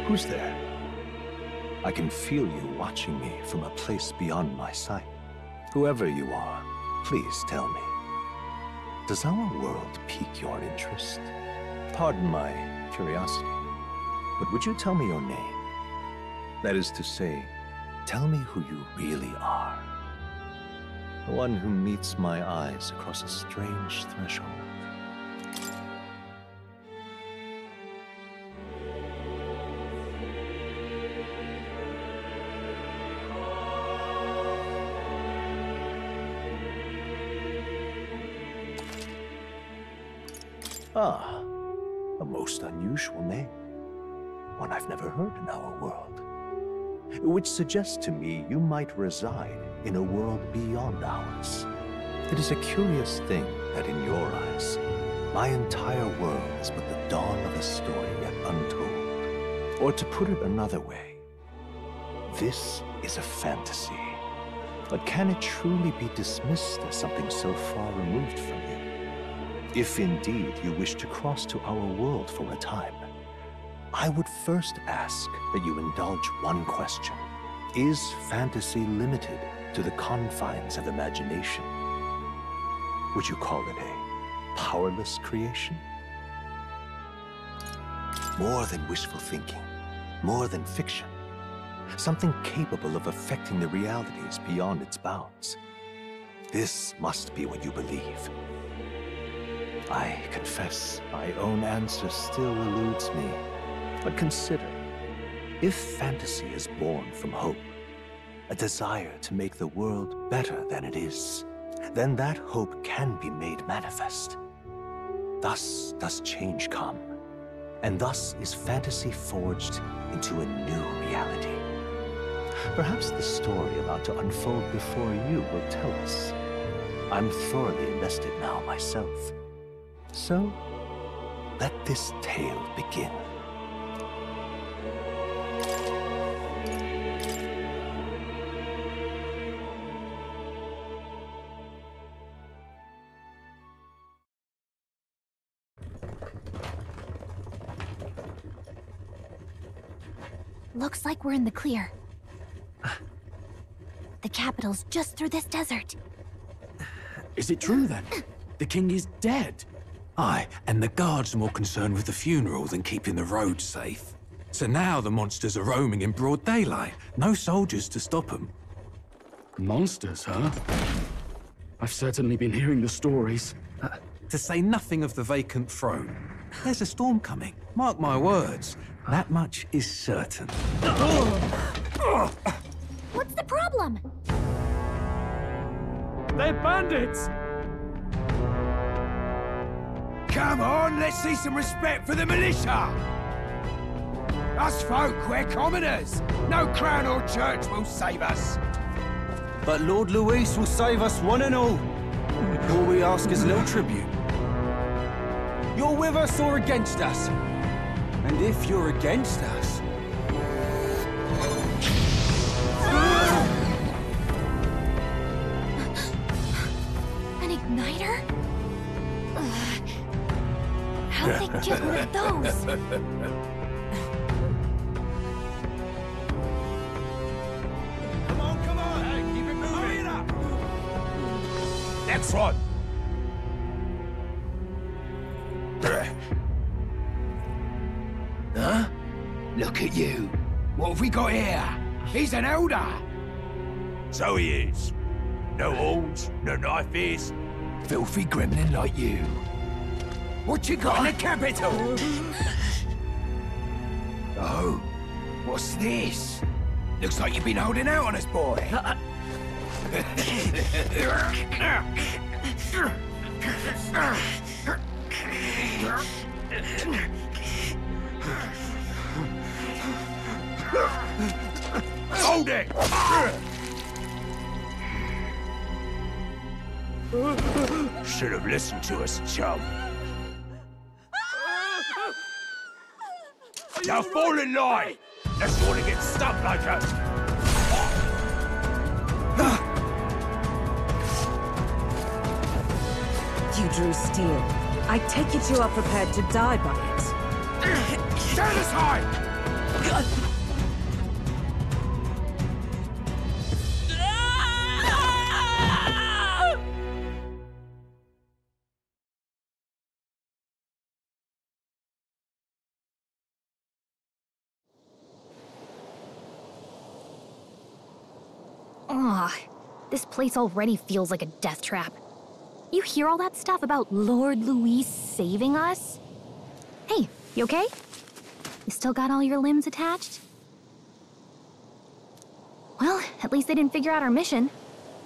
Who's there? I can feel you watching me from a place beyond my sight. Whoever you are, please tell me. Does our world pique your interest? Pardon my curiosity, but would you tell me your name? That is to say, tell me who you really are. The one who meets my eyes across a strange threshold. Ah, a most unusual name. One I've never heard in our world. Which suggests to me you might reside in a world beyond ours. It is a curious thing that in your eyes, my entire world is but the dawn of a story yet untold. Or to put it another way, this is a fantasy. But can it truly be dismissed as something so far removed from you? If indeed you wish to cross to our world for a time, I would first ask that you indulge one question. Is fantasy limited to the confines of imagination? Would you call it a powerless creation? More than wishful thinking, more than fiction. Something capable of affecting the realities beyond its bounds. This must be what you believe. I confess, my own answer still eludes me. But consider, if fantasy is born from hope, a desire to make the world better than it is, then that hope can be made manifest. Thus does change come, and thus is fantasy forged into a new reality. Perhaps the story about to unfold before you will tell us. I'm thoroughly invested now myself. So, let this tale begin. Looks like we're in the clear. The capital's just through this desert. Is it true then? The king is dead? Aye, and the guards are more concerned with the funeral than keeping the roads safe. So now the monsters are roaming in broad daylight. No soldiers to stop them. Monsters, huh? I've certainly been hearing the stories. To say nothing of the vacant throne. There's a storm coming, mark my words. That much is certain. What's the problem? They're bandits! Come on, let's see some respect for the militia! Us folk, we're commoners. No crown or church will save us. But Lord Luis will save us one and all. All we ask is a little tribute. You're with us or against us? And if you're against us... An igniter? How'd they get one of those? Come on, hey, keep it moving. Hurry it up! Next one! Huh? Look at you. What have we got here? He's an elder. So he is. No horns, no knife is. Filthy gremlin like you. What you got in the capital? Oh, what's this? Looks like you've been holding out on us, boy. Hold it! Should have listened to us, chum. Now fall in line! Unless you want to get stuck like us. You drew steel. I take it you are prepared to die by it. Stand aside! Ugh, this place already feels like a death trap. You hear all that stuff about Lord Luis saving us? Hey, you okay? You still got all your limbs attached? Well, at least they didn't figure out our mission.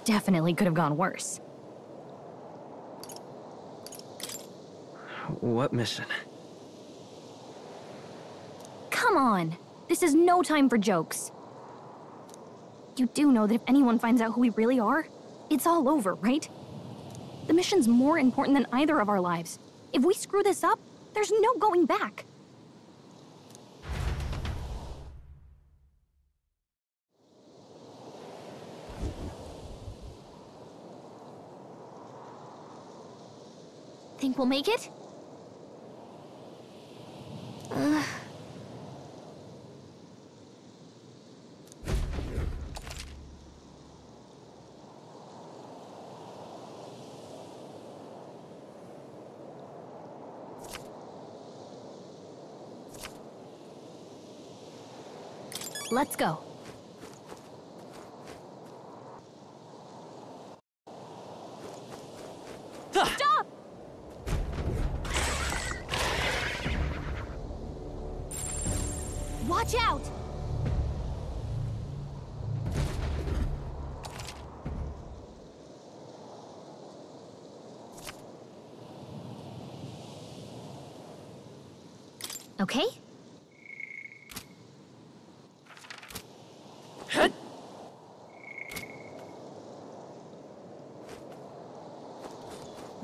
Definitely could have gone worse. What mission? Come on! This is no time for jokes. You do know that if anyone finds out who we really are, it's all over, right? The mission's more important than either of our lives. If we screw this up, there's no going back. Think we'll make it? Let's go. Stop! Watch out! Okay?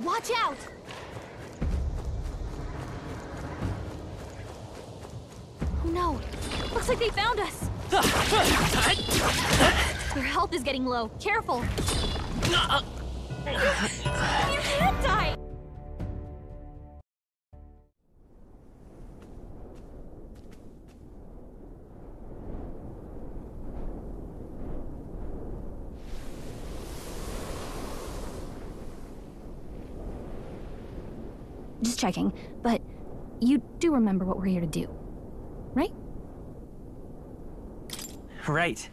Watch out! Oh no! Looks like they found us! Your health is getting low. Careful! You can't die! Just checking, but you do remember what we're here to do, right? Right.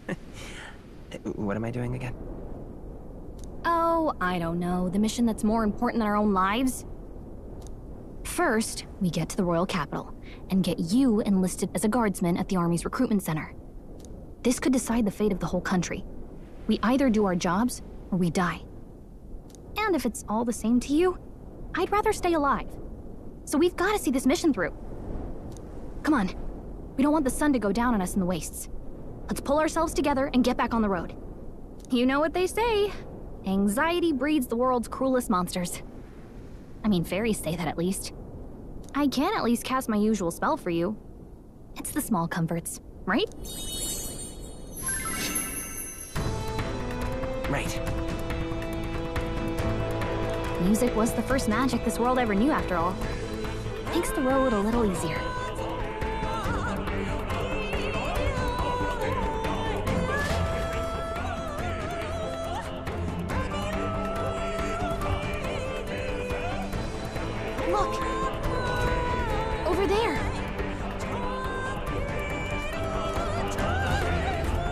What am I doing again? Oh, I don't know. The mission that's more important than our own lives? First, we get to the royal capital and get you enlisted as a guardsman at the army's recruitment center. This could decide the fate of the whole country. We either do our jobs or we die. And if it's all the same to you, I'd rather stay alive. So we've got to see this mission through. Come on. We don't want the sun to go down on us in the wastes. Let's pull ourselves together and get back on the road. You know what they say. Anxiety breeds the world's cruelest monsters. I mean, fairies say that at least. I can at least cast my usual spell for you. It's the small comforts, right? Right. Music was the first magic this world ever knew, after all. Makes the road a little easier. Look! Over there!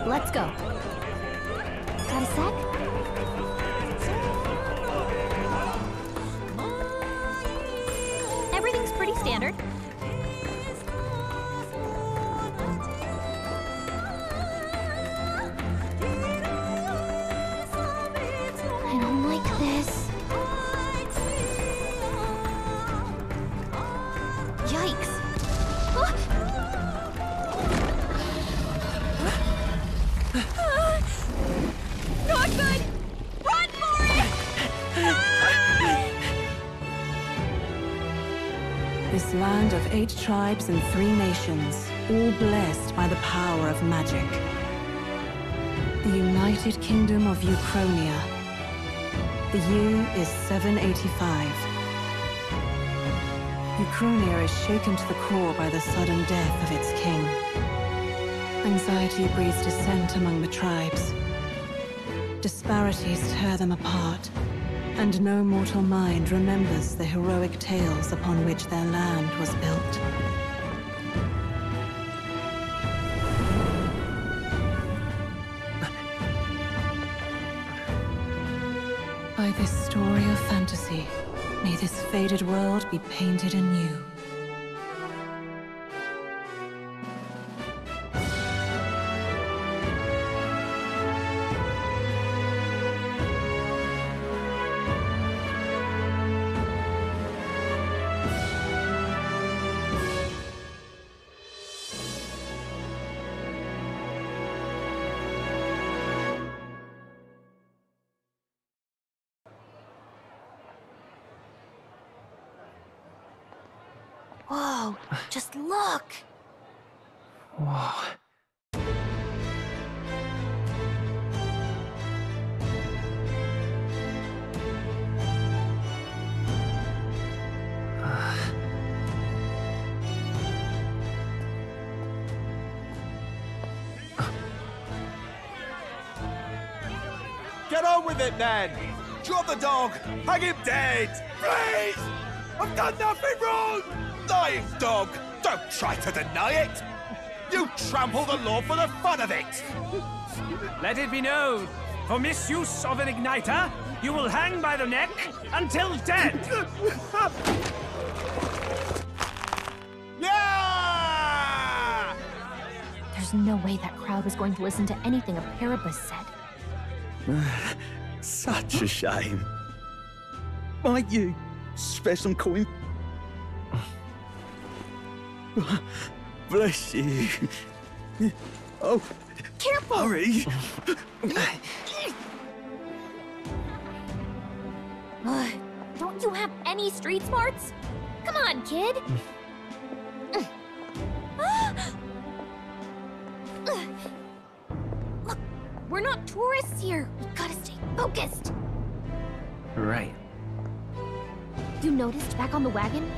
Let's go. Got a sec? Everything's pretty standard. I don't like this. Yikes. Not good! Run for it! This land of 8 tribes and 3 nations, all blessed by the power of magic. The United Kingdom of Uchronia. The year is 785. Uchronia is shaken to the core by the sudden death of its king. Anxiety breeds dissent among the tribes. Disparities tear them apart, and no mortal mind remembers the heroic tales upon which their land was built. By this story of fantasy, may this faded world be painted anew. Whoa, just look! Whoa. Get on with it, then! Drop the dog! Hang him dead! Please! I've done nothing wrong! Lying dog! Don't try to deny it! You trample the law for the fun of it! Let it be known, for misuse of an igniter, you will hang by the neck until dead! Yeah! There's no way that crowd was going to listen to anything a Paribus said. Such a shame. Might you spare some coin? Bless you. Oh, Careful! hurry. Don't you have any street smarts? Come on, kid! Look, we're not tourists here. We gotta stay focused. Right. You noticed back on the wagon?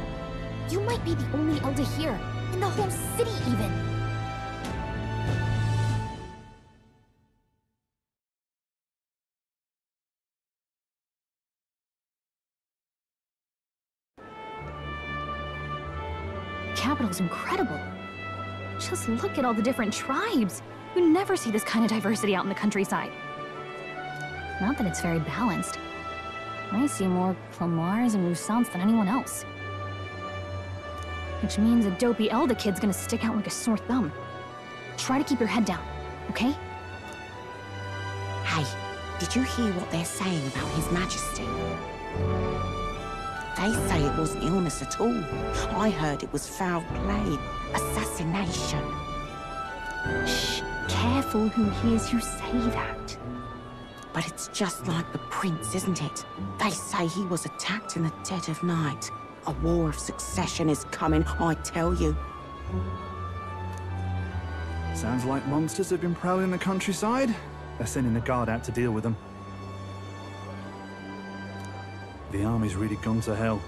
You might be the only elder here, in the whole city even. Capital's incredible. Just look at all the different tribes. You never see this kind of diversity out in the countryside. Not that it's very balanced. I see more Clamars and Roussants than anyone else. Which means a dopey Elda kid's gonna stick out like a sore thumb. Try to keep your head down, okay? Hey, did you hear what they're saying about His Majesty? They say it wasn't illness at all. I heard it was foul play, assassination. Shh, careful who hears you say that. But it's just like the prince, isn't it? They say he was attacked in the dead of night. A war of succession is coming, I tell you. Sounds like monsters have been prowling the countryside. They're sending the guard out to deal with them. The army's really gone to hell.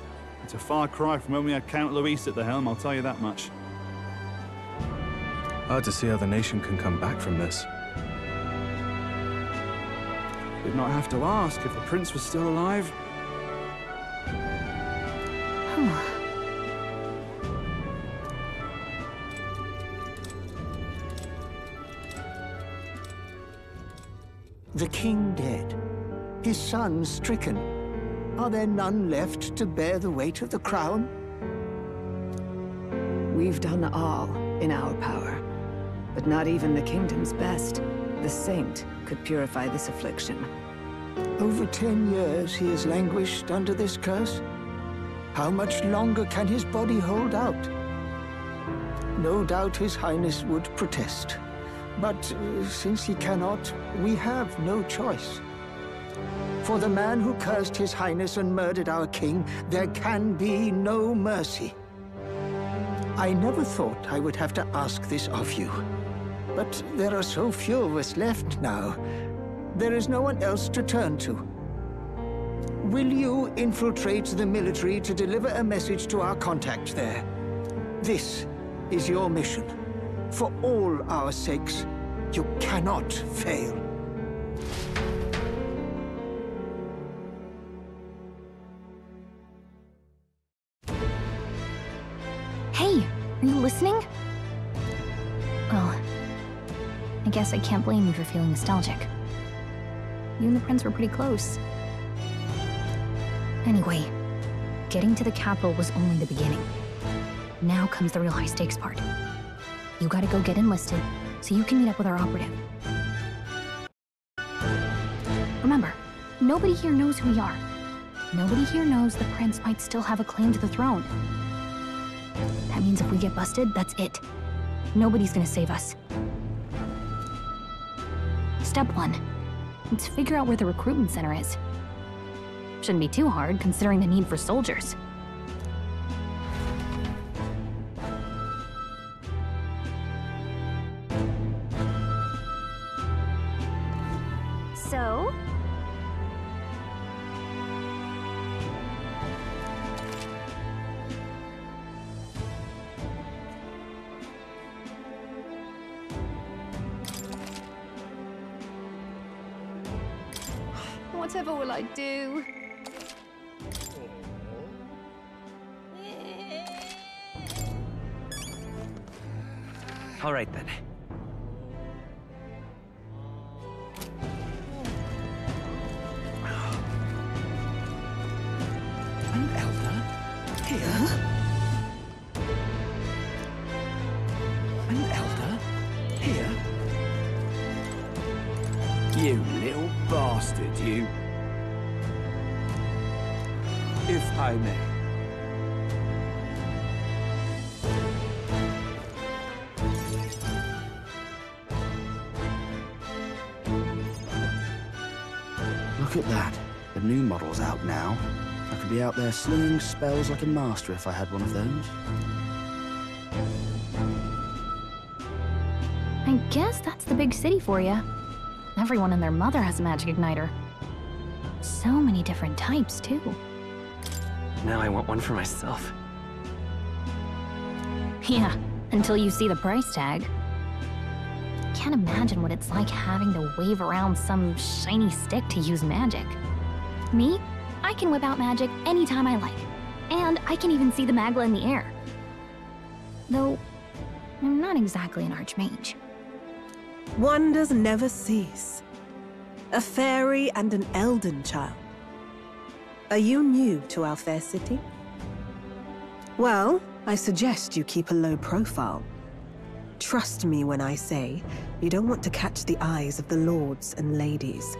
It's a far cry from when we had Count Luis at the helm, I'll tell you that much. Hard to see how the nation can come back from this. We'd not have to ask if the prince was still alive. The king dead, his son stricken. Are there none left to bear the weight of the crown? We've done all in our power, but not even the kingdom's best, the saint, could purify this affliction. Over 10 years he has languished under this curse. How much longer can his body hold out? No doubt His Highness would protest. But since he cannot, we have no choice. For the man who cursed His Highness and murdered our king, there can be no mercy. I never thought I would have to ask this of you. But there are so few of us left now. There is no one else to turn to. Will you infiltrate the military to deliver a message to our contact there? This is your mission. For all our sakes, you cannot fail. Hey, are you listening? Well, I guess I can't blame you for feeling nostalgic. You and the prince were pretty close. Anyway, getting to the capital was only the beginning. Now comes the real high-stakes part. You gotta go get enlisted, so you can meet up with our operative. Remember, nobody here knows who we are. Nobody here knows the prince might still have a claim to the throne. That means if we get busted, that's it. Nobody's gonna save us. Step 1. Let's figure out where the recruitment center is. Shouldn't be too hard, considering the need for soldiers. So? Whatever will I do? All right, then. An elder? Here? An elder? Here? You little bastard, you. If I may. Look at that. The new model's out now. I could be out there slinging spells like a master if I had one of those. I guess that's the big city for you. Everyone and their mother has a magic igniter. So many different types, too. Now I want one for myself. Yeah, until you see the price tag. Can't imagine what it's like having to wave around some shiny stick to use magic. Me? I can whip out magic anytime I like. And I can even see the Magla in the air. Though, I'm not exactly an archmage. Wonders never cease. A fairy and an Elden child. Are you new to our fair city? Well, I suggest you keep a low profile. Trust me when I say you don't want to catch the eyes of the lords and ladies.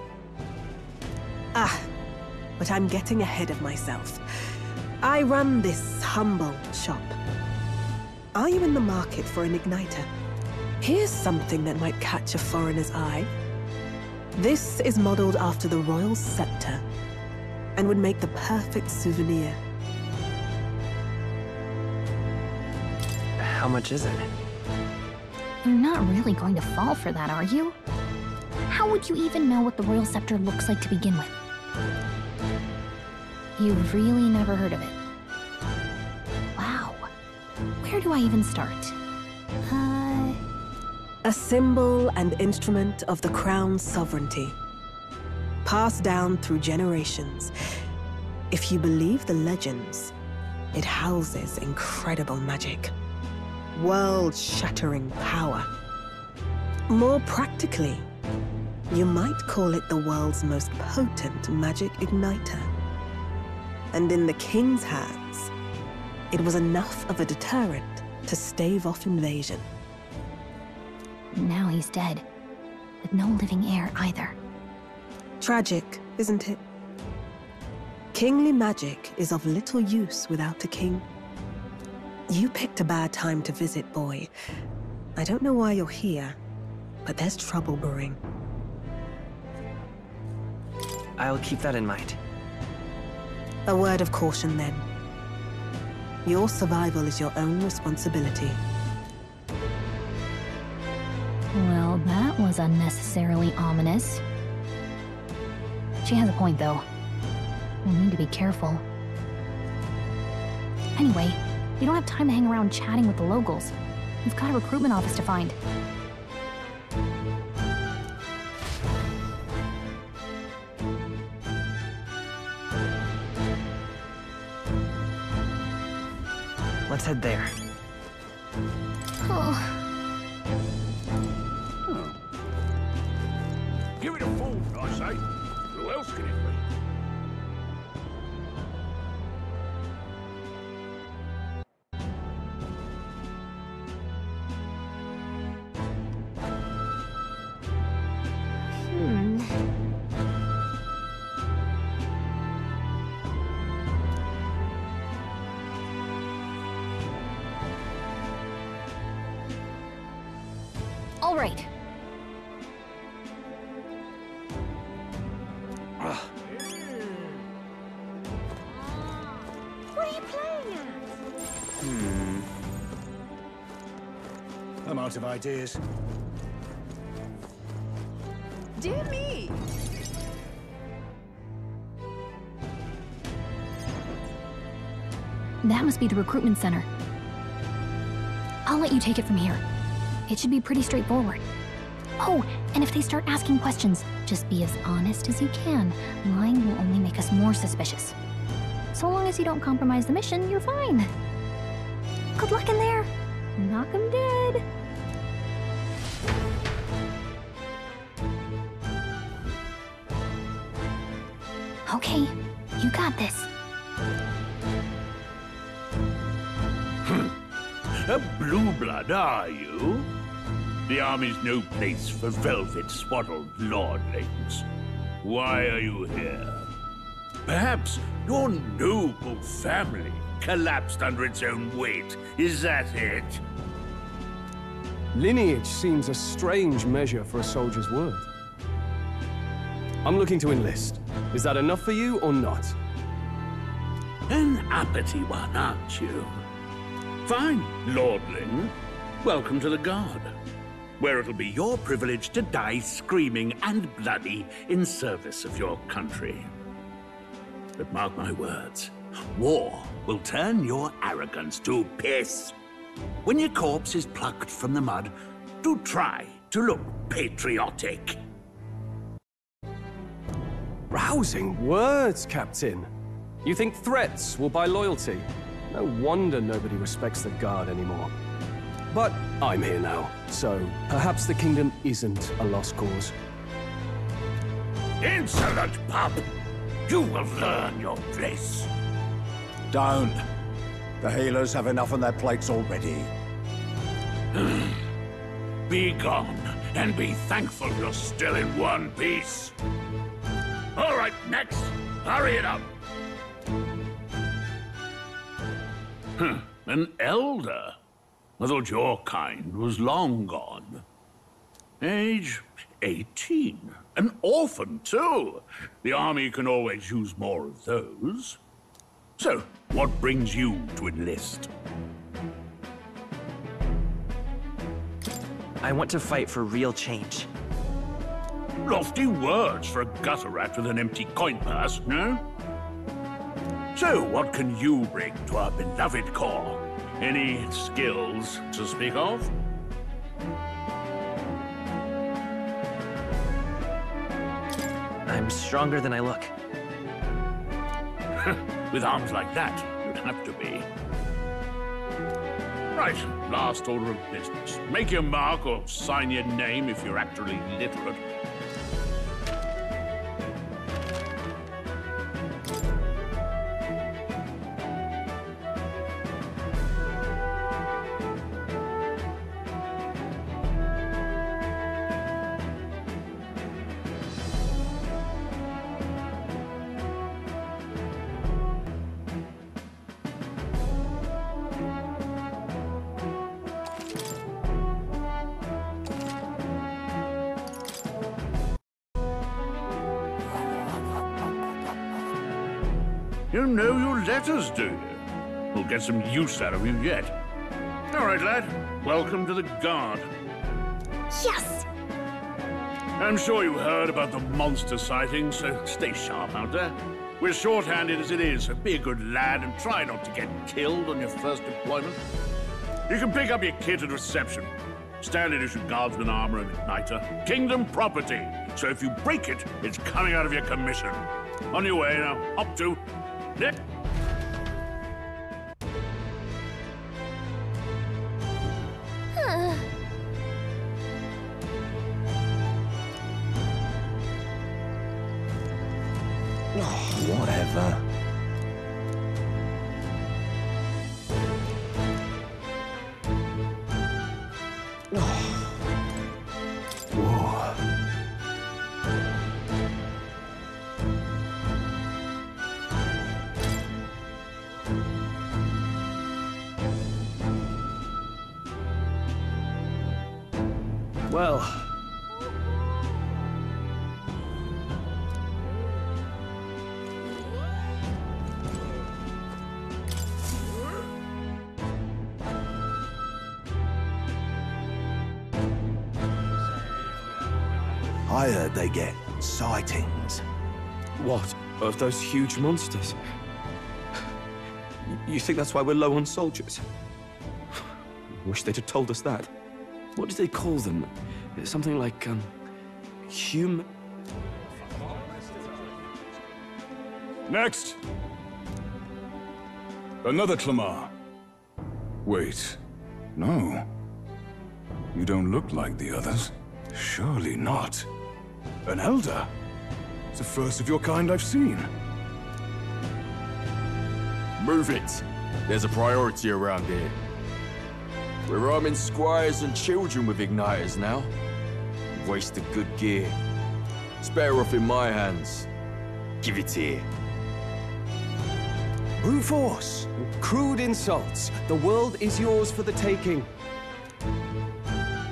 But I'm getting ahead of myself. I run this humble shop. Are you in the market for an igniter? Here's something that might catch a foreigner's eye. This is modeled after the royal scepter and would make the perfect souvenir. How much is it? You're not really going to fall for that, are you? How would you even know what the royal scepter looks like to begin with? You've really never heard of it. Wow. Where do I even start? A symbol and instrument of the crown's sovereignty. Passed down through generations. If you believe the legends, it houses incredible magic. World-shattering power. More practically, you might call it the world's most potent magic igniter. And in the king's hands, it was enough of a deterrent to stave off invasion. Now he's dead, with no living heir either. Tragic, isn't it? Kingly magic is of little use without a king. You picked a bad time to visit, boy. I don't know why you're here, but there's trouble brewing. I'll keep that in mind. A word of caution, then. Your survival is your own responsibility. Well, that was unnecessarily ominous. She has a point, though. We'll need to be careful. Anyway, we don't have time to hang around chatting with the locals. We've got a recruitment office to find. Let's head there. Oh. Give it a fool, I say. Who else can it be? All right. What are you playing at? I'm out of ideas. Dear me! That must be the recruitment center. I'll let you take it from here. It should be pretty straightforward. Oh, and if they start asking questions, just be as honest as you can. Lying will only make us more suspicious. So long as you don't compromise the mission, you're fine. Good luck in there. Knock 'em dead. Okay, you got this. A blue blood, are you? The army's no place for velvet-swaddled lordlings. Why are you here? Perhaps your noble family collapsed under its own weight. Is that it? Lineage seems a strange measure for a soldier's word. I'm looking to enlist. Is that enough for you or not? An uppity one, aren't you? Fine, lordling. Welcome to the Guard, where it'll be your privilege to die screaming and bloody in service of your country. But mark my words, war will turn your arrogance to piss. When your corpse is plucked from the mud, do try to look patriotic. Rousing words, Captain. You think threats will buy loyalty? No wonder nobody respects the Guard anymore. But I'm here now, so perhaps the kingdom isn't a lost cause. Insolent pup! You will learn your place. Don't. The healers have enough on their plates already. Be gone, and be thankful you're still in one piece. All right, next. Hurry it up. An elder? I thought your kind was long gone. Age 18. An orphan, too. The army can always use more of those. So, what brings you to enlist? I want to fight for real change. Lofty words for a gutter rat with an empty coin purse, no? So, what can you bring to our beloved corps? Any skills to speak of? I'm stronger than I look. With arms like that, you'd have to be. Right, last order of business. Make your mark or sign your name if you're actually literate. You know your letters, do you? We'll get some use out of you yet. All right, lad. Welcome to the Guard. Yes! I'm sure you heard about the monster sightings, so stay sharp out there. We're short-handed as it is, so be a good lad and try not to get killed on your first deployment. You can pick up your kit at reception. Standard issue guardsman armor and igniter. Kingdom property. So if you break it, it's coming out of your commission. On your way now. Up to... Nick. Whatever. Whoa. Well... I heard they get sightings. What? Of those huge monsters? You think that's why we're low on soldiers? Wish they'd have told us that. What did they call them? Something like, human... Next! Another Clamar. Wait. No. You don't look like the others. Surely not. An elder? It's the first of your kind I've seen. Move it. There's a priority around here. We're arming squires and children with igniters now. Waste of good gear. It's better off in my hands. Give it here. Brute force. Crude insults. The world is yours for the taking.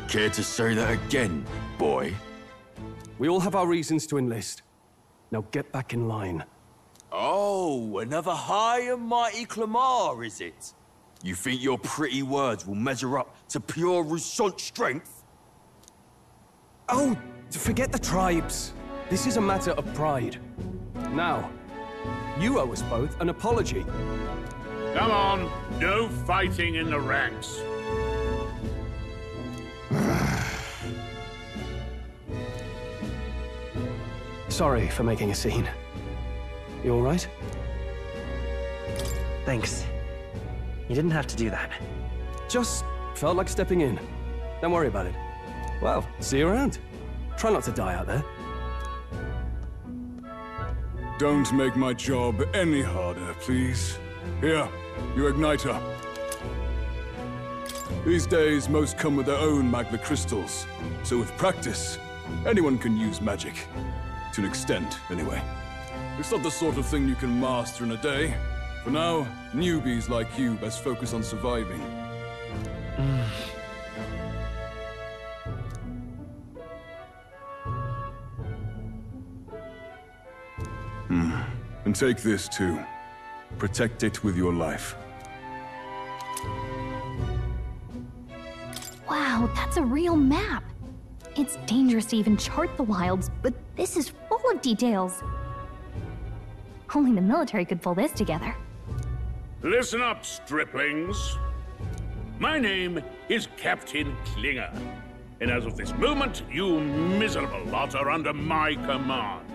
Care to say that again, boy? We all have our reasons to enlist. Now get back in line. Oh, another high and mighty Clamar, is it? You think your pretty words will measure up to pure Roussant strength? Oh, forget the tribes. This is a matter of pride. Now, you owe us both an apology. Come on, no fighting in the ranks. Sorry for making a scene. You all right? Thanks. You didn't have to do that. Just felt like stepping in. Don't worry about it. Well, see you around. Try not to die out there. Don't make my job any harder, please. Here, your igniter. These days, most come with their own magna crystals. So with practice, anyone can use magic. To an extent, anyway. It's not the sort of thing you can master in a day. For now, newbies like you best focus on surviving. And take this too. Protect it with your life. Wow, that's a real map. It's dangerous to even chart the wilds, but this is full of details. Only the military could pull this together. Listen up, striplings. My name is Captain Klinger, and as of this moment, you miserable lot are under my command.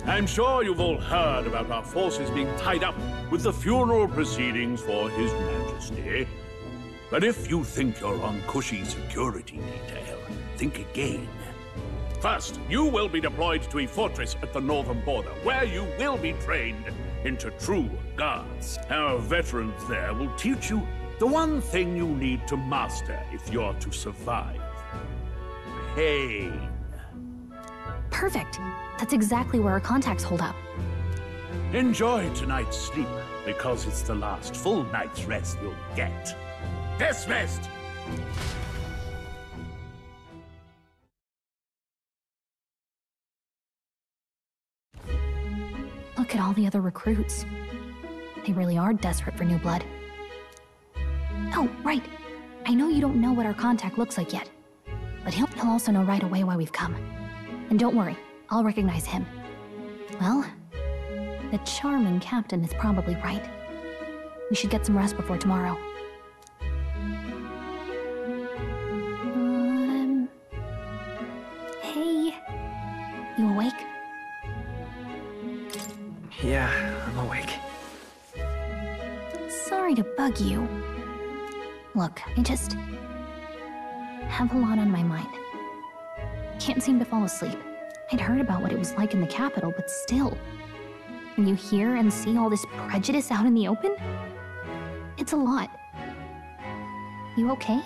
I'm sure you've all heard about our forces being tied up with the funeral proceedings for His Majesty. But if you think you're on cushy security detail, think again. First, you will be deployed to a fortress at the northern border, where you will be trained into true guards. Our veterans there will teach you the one thing you need to master if you're to survive. Pain. Perfect. That's exactly where our contacts hold up. Enjoy tonight's sleep, because it's the last full night's rest you'll get. Dismissed! Look at all the other recruits. They really are desperate for new blood. Oh, right. I know you don't know what our contact looks like yet, but he'll also know right away why we've come. And don't worry, I'll recognize him. Well, the charming captain is probably right. We should get some rest before tomorrow. You awake? Yeah, I'm awake. Sorry to bug you. Look, I just have a lot on my mind. Can't seem to fall asleep. I'd heard about what it was like in the capital, but still. When you hear and see all this prejudice out in the open, it's a lot. You okay?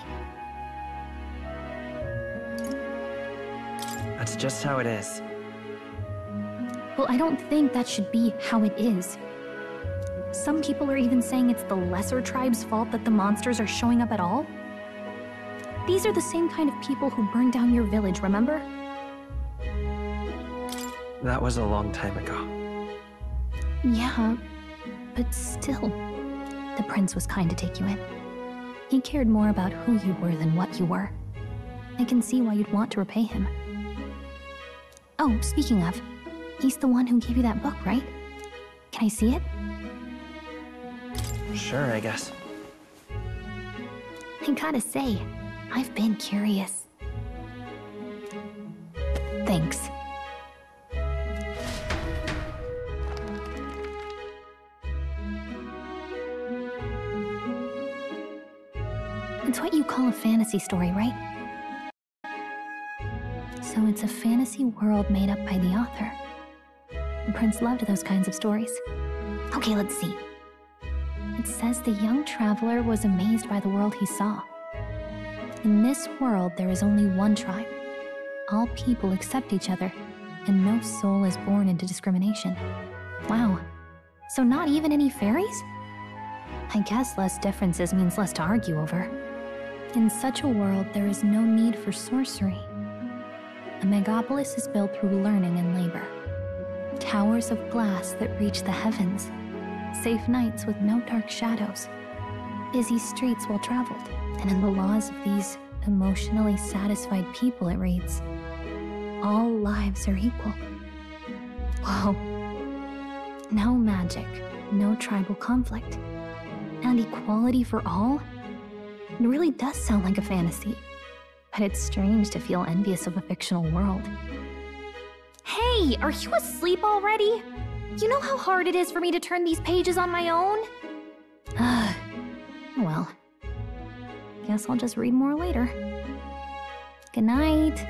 That's just how it is. Well, I don't think that should be how it is. Some people are even saying it's the lesser tribe's fault that the monsters are showing up at all. These are the same kind of people who burned down your village, remember? That was a long time ago. Yeah, but still. The prince was kind to take you in. He cared more about who you were than what you were. I can see why you'd want to repay him. Oh, speaking of, he's the one who gave you that book, right? Can I see it? Sure, I guess. I gotta say, I've been curious. Thanks. It's what you call a fantasy story, right? So it's a fantasy world made up by the author. The prince loved those kinds of stories. Okay, let's see. It says the young traveler was amazed by the world he saw. In this world, there is only one tribe. All people accept each other, and no soul is born into discrimination. Wow. So not even any fairies? I guess less differences means less to argue over. In such a world, there is no need for sorcery. A megapolis is built through learning and labor. Towers of glass that reach the heavens. Safe nights with no dark shadows. Busy streets well traveled. And in the laws of these emotionally satisfied people, it reads, all lives are equal. Whoa. No magic, no tribal conflict, and equality for all? It really does sound like a fantasy, but it's strange to feel envious of a fictional world. Hey, are you asleep already? You know how hard it is for me to turn these pages on my own? Well, guess I'll just read more later. Good night.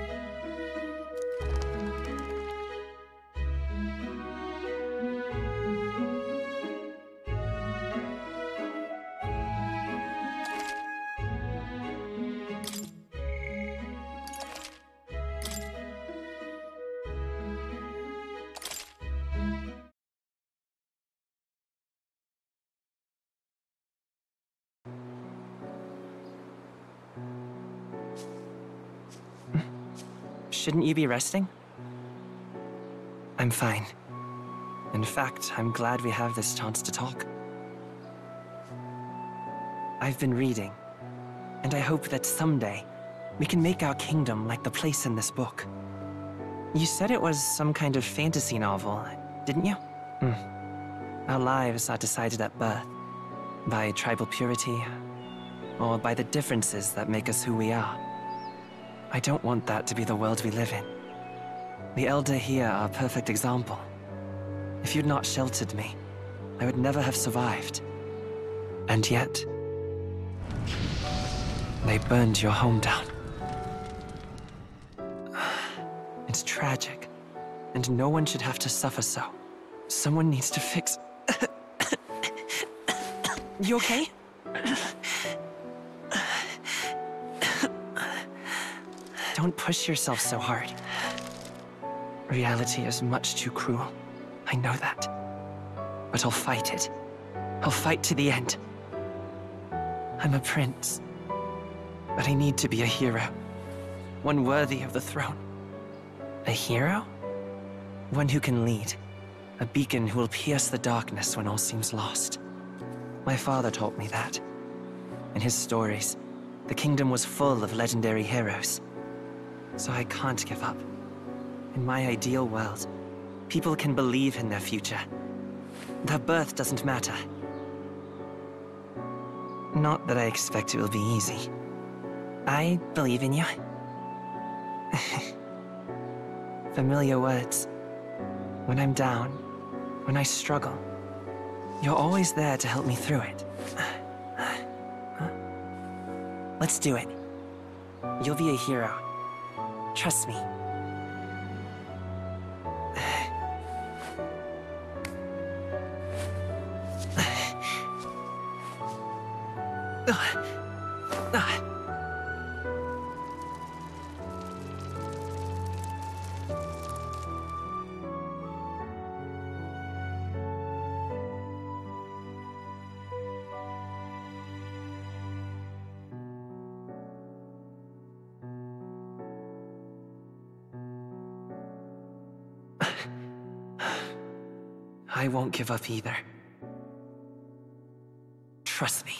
Shouldn't you be resting? I'm fine. In fact, I'm glad we have this chance to talk. I've been reading, and I hope that someday we can make our kingdom like the place in this book. You said it was some kind of fantasy novel, didn't you? Our lives are decided at birth, by tribal purity, or by the differences that make us who we are. I don't want that to be the world we live in. The Elder here are a perfect example. If you'd not sheltered me, I would never have survived. And yet, they burned your home down. It's tragic, and no one should have to suffer so. Someone needs to fix... You okay? Don't push yourself so hard. Reality is much too cruel. I know that. But I'll fight it. I'll fight to the end. I'm a prince. But I need to be a hero. One worthy of the throne. A hero? One who can lead. A beacon who will pierce the darkness when all seems lost. My father taught me that. In his stories, the kingdom was full of legendary heroes. So I can't give up. In my ideal world, people can believe in their future. Their birth doesn't matter. Not that I expect it will be easy. I believe in you. Familiar words. When I'm down, when I struggle, you're always there to help me through it. Let's do it. You'll be a hero. Trust me. I won't give up either. Trust me.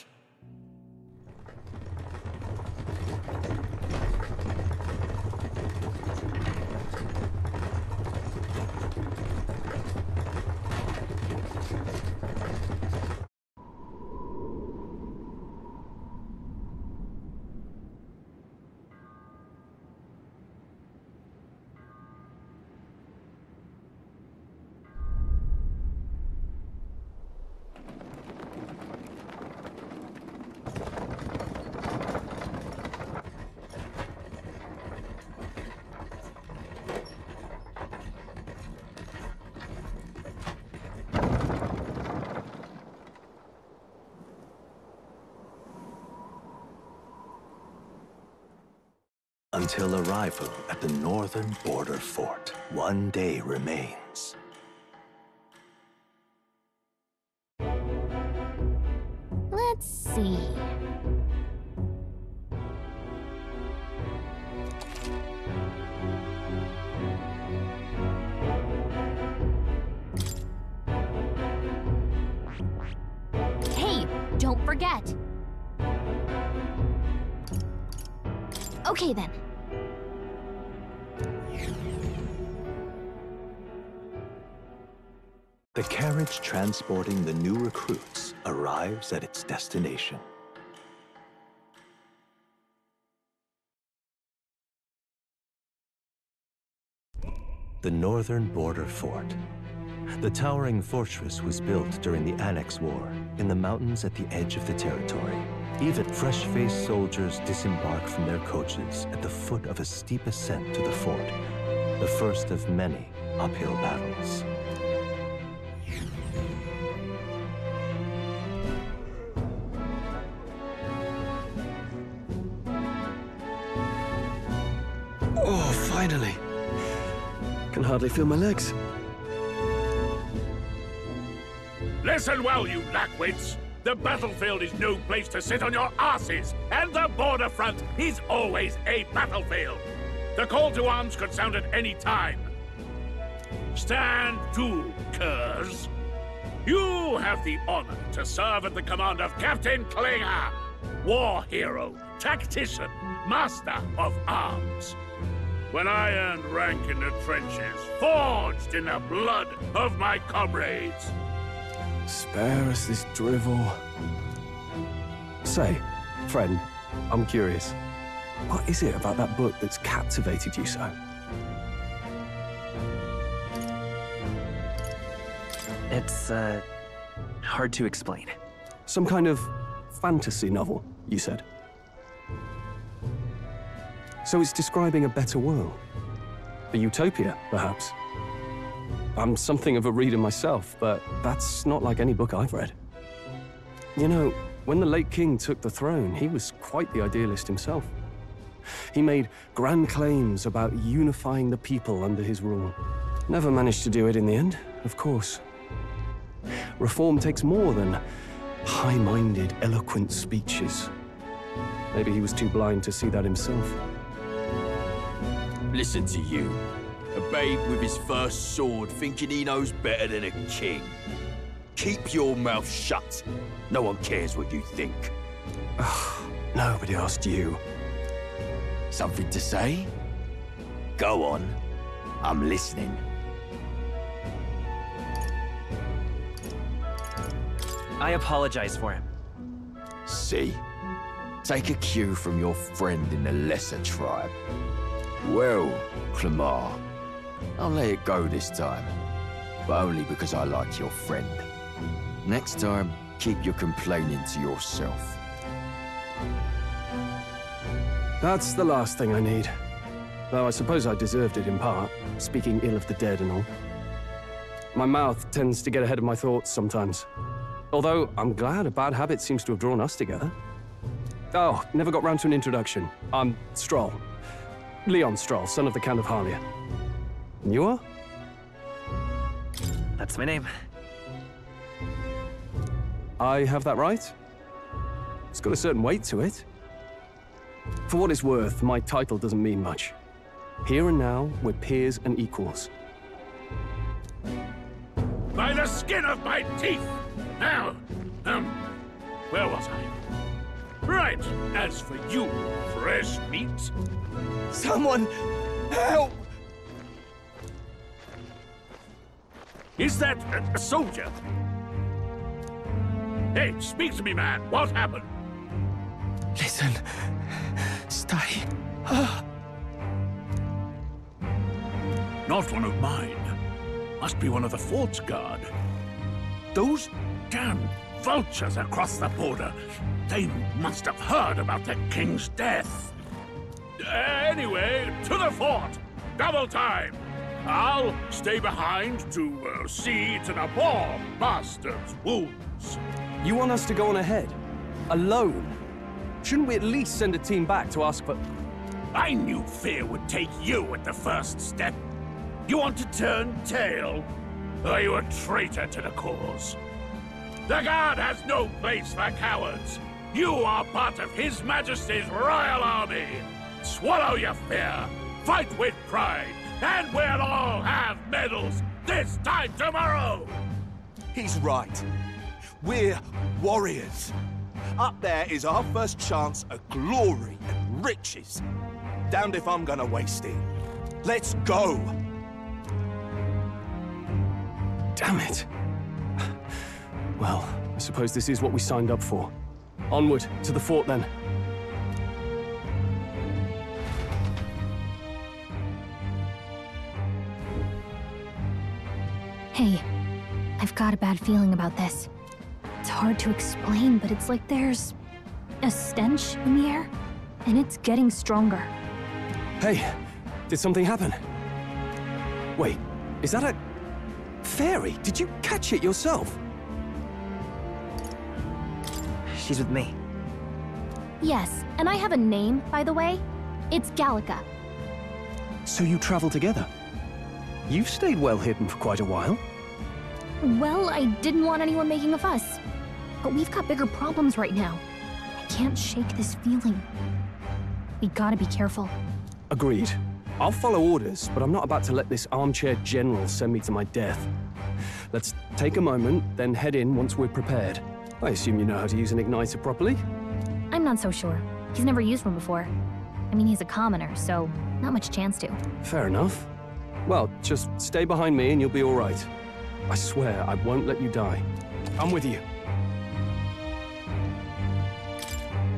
Until arrival at the northern border fort, one day remains. Let's see. Hey, don't forget. Okay then. The carriage transporting the new recruits arrives at its destination. The northern border fort. The towering fortress was built during the Annex War in the mountains at the edge of the territory. Even fresh-faced soldiers disembark from their coaches at the foot of a steep ascent to the fort, the first of many uphill battles. Oh, finally. Can hardly feel my legs. Listen well, you lackwits. The battlefield is no place to sit on your asses, and the border front is always a battlefield. The call to arms could sound at any time. Stand to, curs. You have the honor to serve at the command of Captain Klinger, war hero, tactician, master of arms. When I earned rank in the trenches, forged in the blood of my comrades. Spare us this drivel. Say, friend, I'm curious. What is it about that book that's captivated you so? It's, hard to explain. Some kind of fantasy novel, you said? So it's describing a better world? A utopia, perhaps? I'm something of a reader myself, but that's not like any book I've read. You know, when the late king took the throne, he was quite the idealist himself. He made grand claims about unifying the people under his rule. Never managed to do it in the end, of course. Reform takes more than high-minded, eloquent speeches. Maybe he was too blind to see that himself. Listen to you. A babe with his first sword thinking he knows better than a king. Keep your mouth shut. No one cares what you think. Nobody asked you. Something to say? Go on. I'm listening. I apologize for him. See? Take a cue from your friend in the lesser tribe. Well, Clemar, I'll let it go this time. But only because I like your friend. Next time, keep your complaining to yourself. That's the last thing I need. Though I suppose I deserved it in part, speaking ill of the dead and all. My mouth tends to get ahead of my thoughts sometimes. Although, I'm glad a bad habit seems to have drawn us together. Oh, never got round to an introduction. I'm Stroll. Leon Stroll, son of the Count of Harlia. And you are? That's my name. I have that right? It's got a certain weight to it. For what it's worth, my title doesn't mean much. Here and now, we're peers and equals. By the skin of my teeth! Now, where was I? Right, as for you, fresh meat... Someone, help! Is that a soldier? Hey, speak to me, man. What happened? Listen. Stay. Not one of mine. Must be one of the fort's guard. Those damn vultures across the border. They must have heard about the king's death. Anyway, to the fort. Double time. I'll stay behind to see to the poor bastard's wounds. You want us to go on ahead? Alone? Shouldn't we at least send a team back to ask for... I knew fear would take you at the first step. You want to turn tail? Are you a traitor to the cause? The Guard has no place for cowards. You are part of His Majesty's Royal Army. Swallow your fear, fight with pride, and we'll all have medals this time tomorrow! He's right. We're warriors. Up there is our first chance at glory and riches. Damned if I'm gonna waste it. Let's go! Damn it. Well, I suppose this is what we signed up for. Onward, to the fort then. Hey, I've got a bad feeling about this. It's hard to explain, but it's like there's a stench in the air, and it's getting stronger. Hey, did something happen? Wait, is that a... fairy? Did you catch it yourself? She's with me. Yes, and I have a name, by the way. It's Gallica. So you travel together? You've stayed well hidden for quite a while. Well, I didn't want anyone making a fuss. But we've got bigger problems right now. I can't shake this feeling. We gotta be careful. Agreed. I'll follow orders, but I'm not about to let this armchair general send me to my death. Let's take a moment, then head in once we're prepared. I assume you know how to use an igniter properly? I'm not so sure. He's never used one before. I mean, he's a commoner, so not much chance to. Fair enough. Well, just stay behind me and you'll be all right. I swear I won't let you die. I'm with you.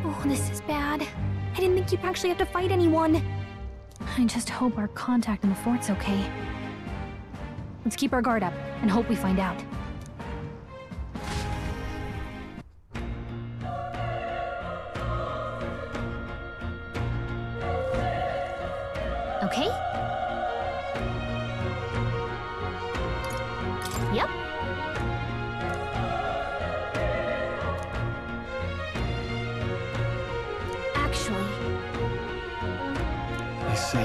Oh, this is bad. I didn't think you'd actually have to fight anyone. I just hope our contact in the fort's okay. Let's keep our guard up and hope we find out. Okay? Yep. Actually... I see.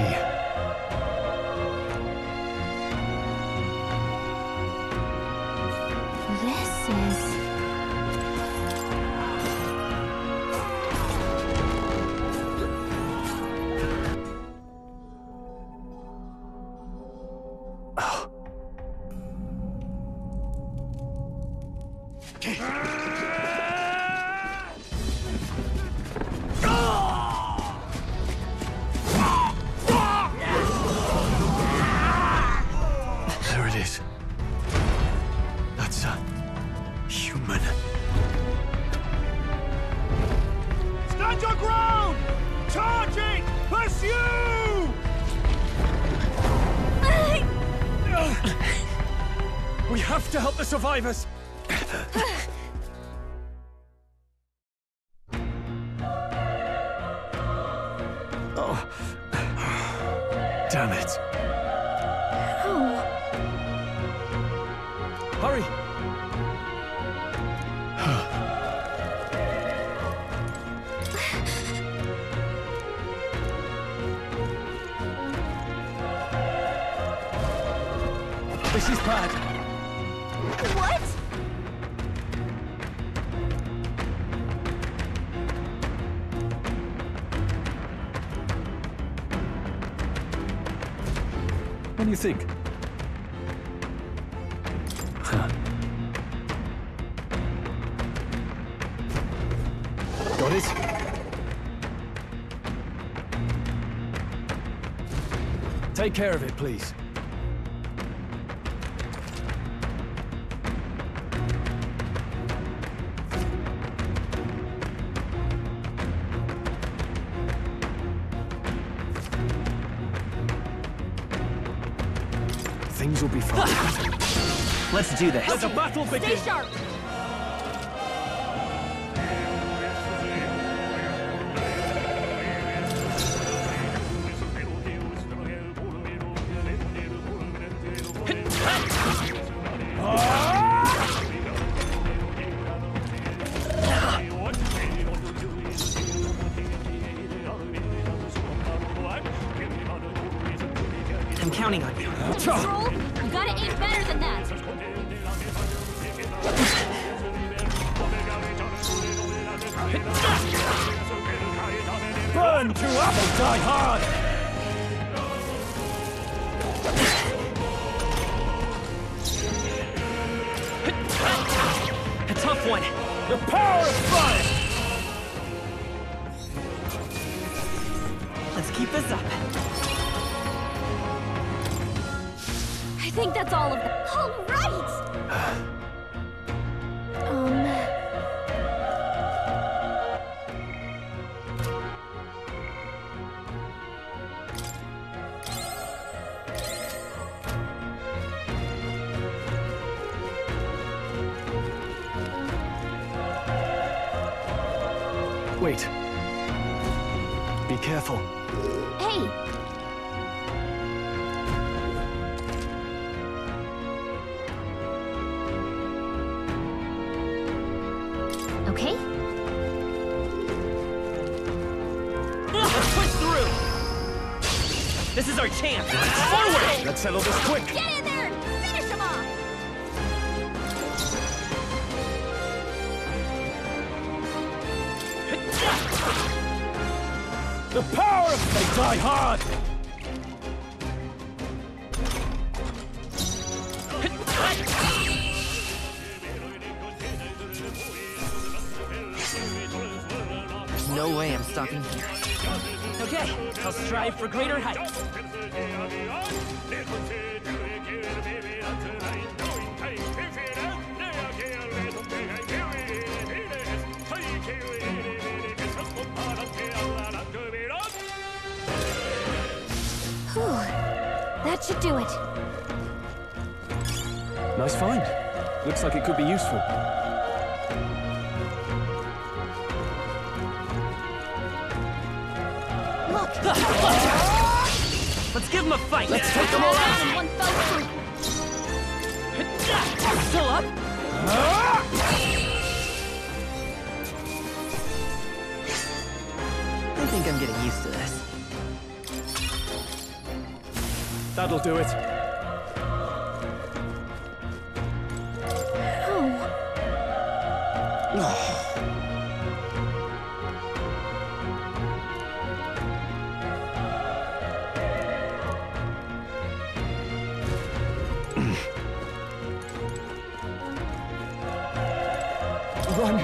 This is... There it is. That's a... human. Stand your ground! Charging! Pursue! We have to help the survivors! Oh. Damn it. Hurry! This is bad. What? What do you think? Got it? Take care of it, please. Things will be fine. Let's do this. Let the battle begin! Stay sharp! I'm counting on you. Troll, you gotta aim better than that! Burn to up and die hard! A tough one. The power of fire! Let's keep this up. I think that's all of them. All right! Wait. Be careful. Hey! Okay? Let's push through! This is our chance! Forward! Let's settle this quick! Get in there and finish him off! The power of... They die hard! There's no way I'm stopping here. Okay, I'll strive for greater heights. Whew. That should do it. Nice find. Looks like it could be useful. Look! Let's give them a fight! Let's take them all out! In one fell swoop. Still up? I think I'm getting used to this. That'll do it. Run!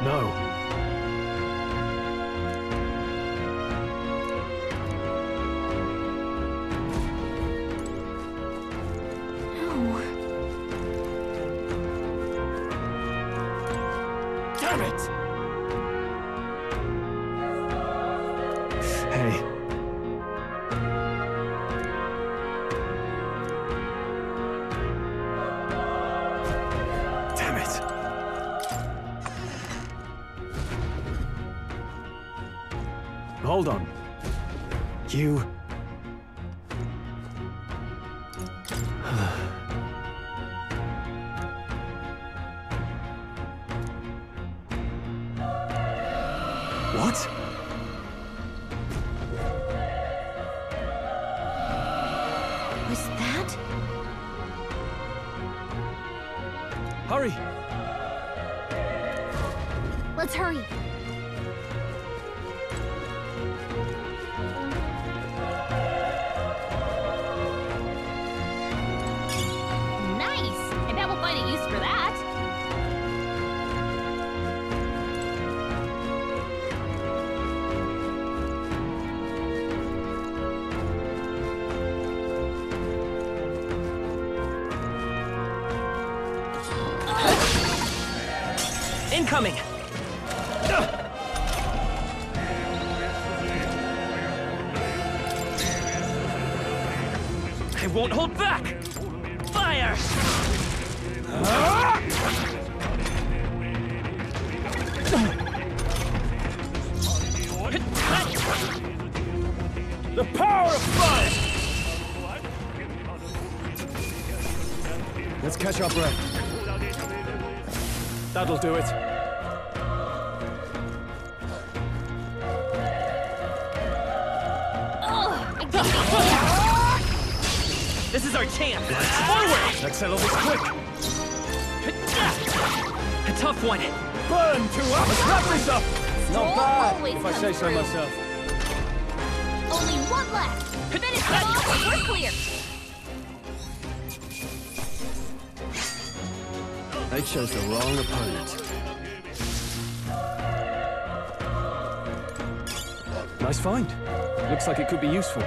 No. Damn it! Hey. Hold on. You... What? Was that? Hurry! Let's hurry. Nice! I bet we'll find a use for that. Incoming! I won't hold back! Fire! The power of fire! Let's catch our breath. That'll do it. This is our chance! Forward! Let's settle this quick! A tough one! Burn to us! Let's wrap this up! Not bad, if I say so myself. Only one left. Finish them off and we're clear. They chose the wrong opponent. Nice find. Looks like it could be useful.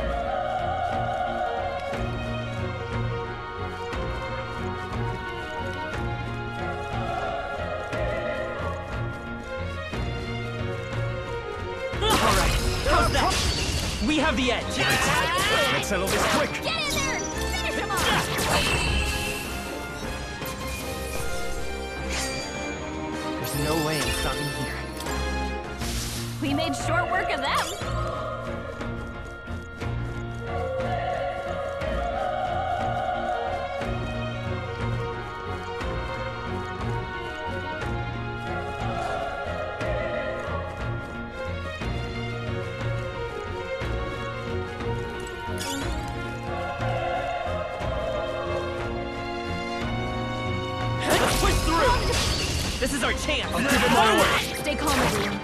We have the edge! Let's settle this quick! Get in there! Finish him off! There's no way I'm stopping here. We made short work of them. This is our chance! I'll give it my way! Stay calm, everyone.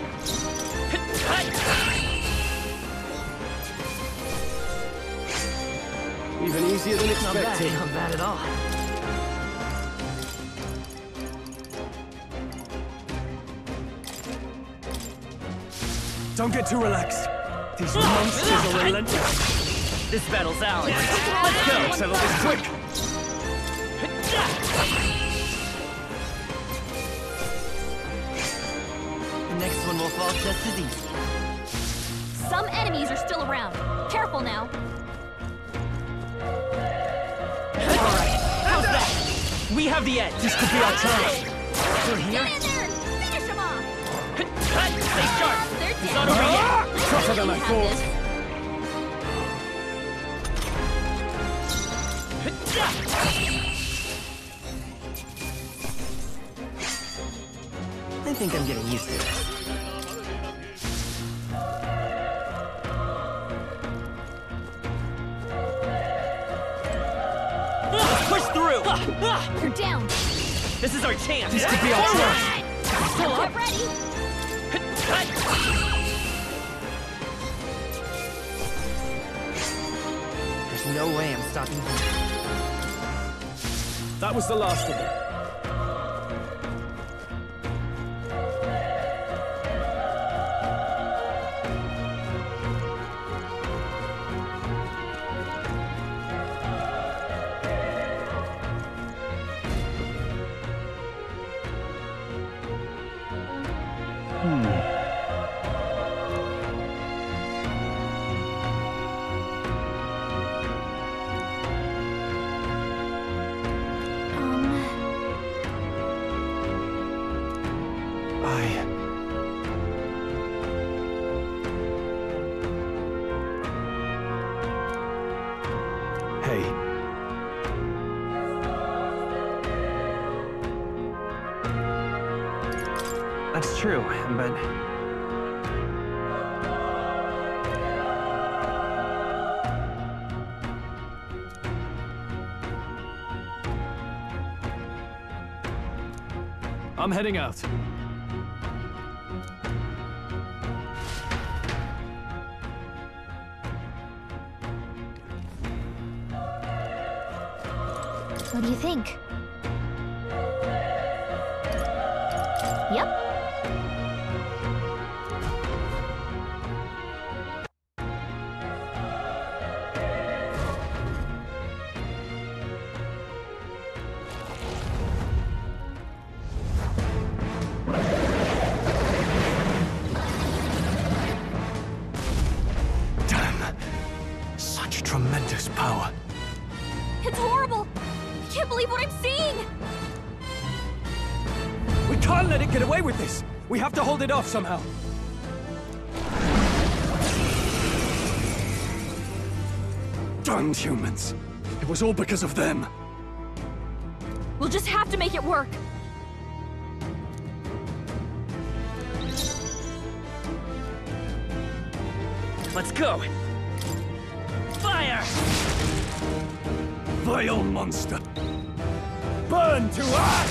Even easier than expected. Not bad at all. Don't get too relaxed. These monsters are relentless. This battle's ours. Let's go! Let's settle this quick! The next one will fall just as easy. Some enemies are still around. Careful now. Alright, how's that? We have the edge! This could be our chance. Through here? Get in there and finish him off. Stay sharp! They're It's dead. not over yet! Tougher than I thought. I think I'm getting used to this. Push through! You're down. This is our chance! This could be our chance. Get ready. There's no way I'm stopping here. That was the last of them. That's true, but... I'm heading out. What do you think? Yep. Damn. Such tremendous power. It's horrible! I can't believe what I'm seeing! We can't let it get away with this! We have to hold it off somehow. Damned humans. It was all because of them. We'll just have to make it work. Let's go! Fire! Vile monster! Burn to ash!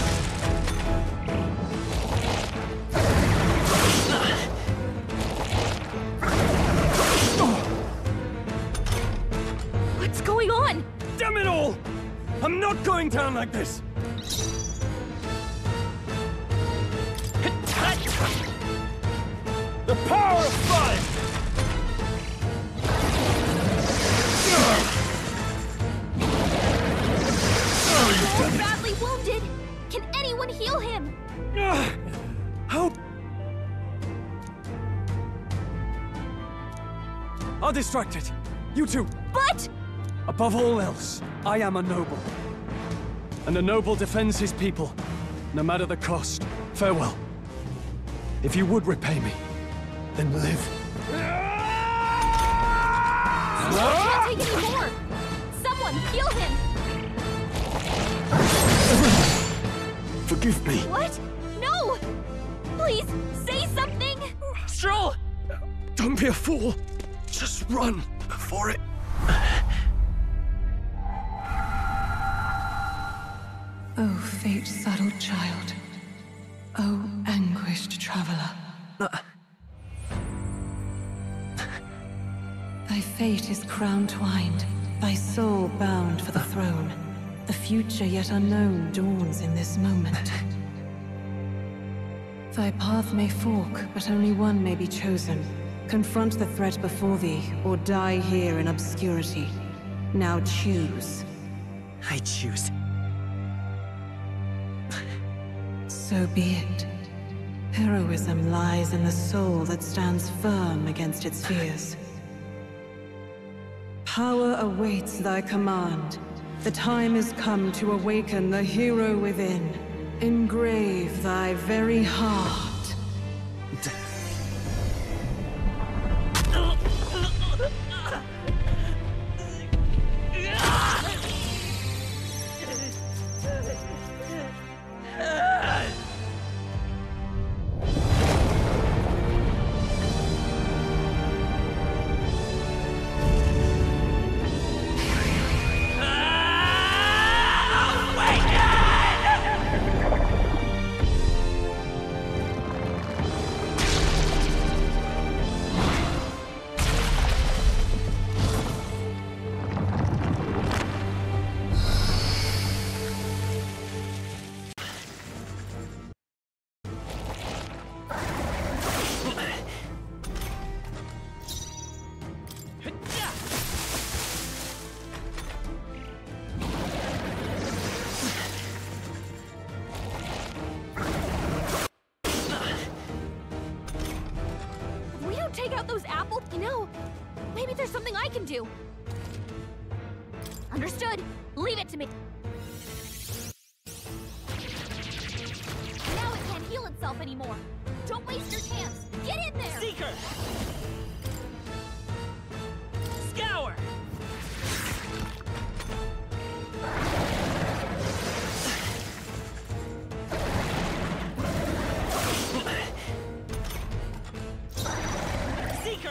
What's going on? Damn it all! I'm not going down like this! The power of fire! So badly wounded! Can anyone heal him? How? I'll distract it. You two. But... Above all else, I am a noble. And a noble defends his people, no matter the cost. Farewell. If you would repay me, then live. I can't take any more! Someone, heal him! Forgive me. What? No! Please, say something! Stroll! Don't be a fool. Just run before it... Oh, fate-saddled child. Oh, anguished traveler. Thy fate is crown-twined, thy soul bound for the throne. The future yet unknown dawns in this moment. Thy path may fork, but only one may be chosen. Confront the threat before thee, or die here in obscurity. Now choose. I choose. So be it. Heroism lies in the soul that stands firm against its fears. Power awaits thy command. The time is come to awaken the hero within. Engrave thy very heart. Take out those apples? You know, maybe there's something I can do. Understood. Leave it to me. Now it can't heal itself anymore. Don't waste your chance. Get in there! Seeker! Scour!